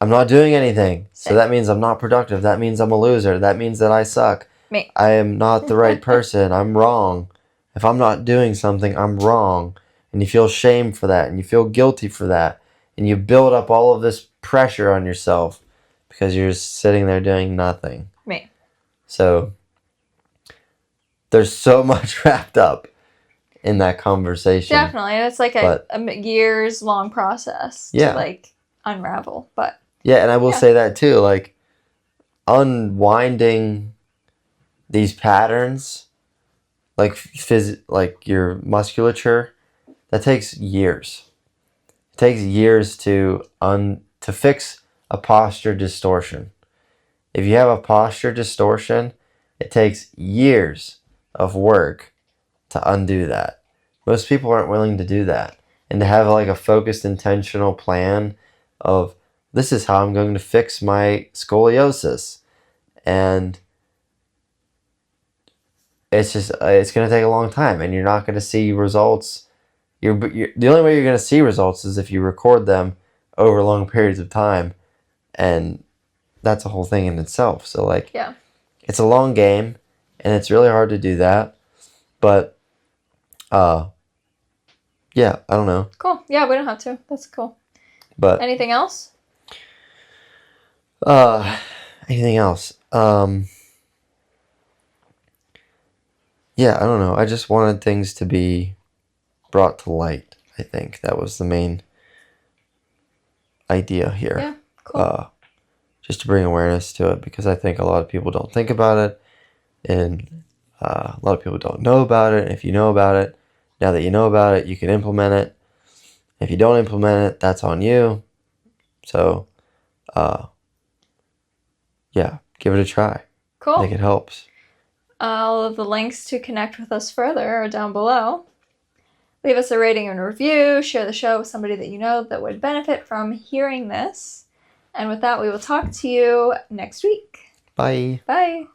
I'm not doing anything. So that means I'm not productive. That means I'm a loser. That means that I suck. Me. I am not the right person. I'm wrong. If I'm not doing something, I'm wrong. And you feel shame for that. And you feel guilty for that. And you build up all of this pressure on yourself because you're just sitting there doing nothing. Me. So there's so much wrapped up in that conversation. Definitely. And it's like a years long process to like unravel. But yeah, and I will say that too. Like unwinding these patterns, like like your musculature, that takes years. It takes years to fix a posture distortion. If you have a posture distortion, it takes years of work to undo that. Most people aren't willing to do that. And to have like a focused, intentional plan of, this is how I'm going to fix my scoliosis. And it's going to take a long time, and you're not going to see results. The only way you're going to see results is if you record them over long periods of time. And that's a whole thing in itself. So like, it's a long game, And it's really hard to do that. But, yeah, I don't know. Cool. Yeah, we don't have to. That's cool. But Anything else? anything else? Yeah, I don't know. I just wanted things to be brought to light. I think that was the main idea here. Yeah, cool. Just to bring awareness to it, because I think a lot of people don't think about it, and a lot of people don't know about it. And if you know about it, now that you know about it, you can implement it. If you don't implement it, that's on you. So, yeah, give it a try. Cool. I think it helps. All of the links to connect with us further are down below. Leave us a rating and review. Share the show with somebody that you know that would benefit from hearing this. And with that, we will talk to you next week. Bye. Bye.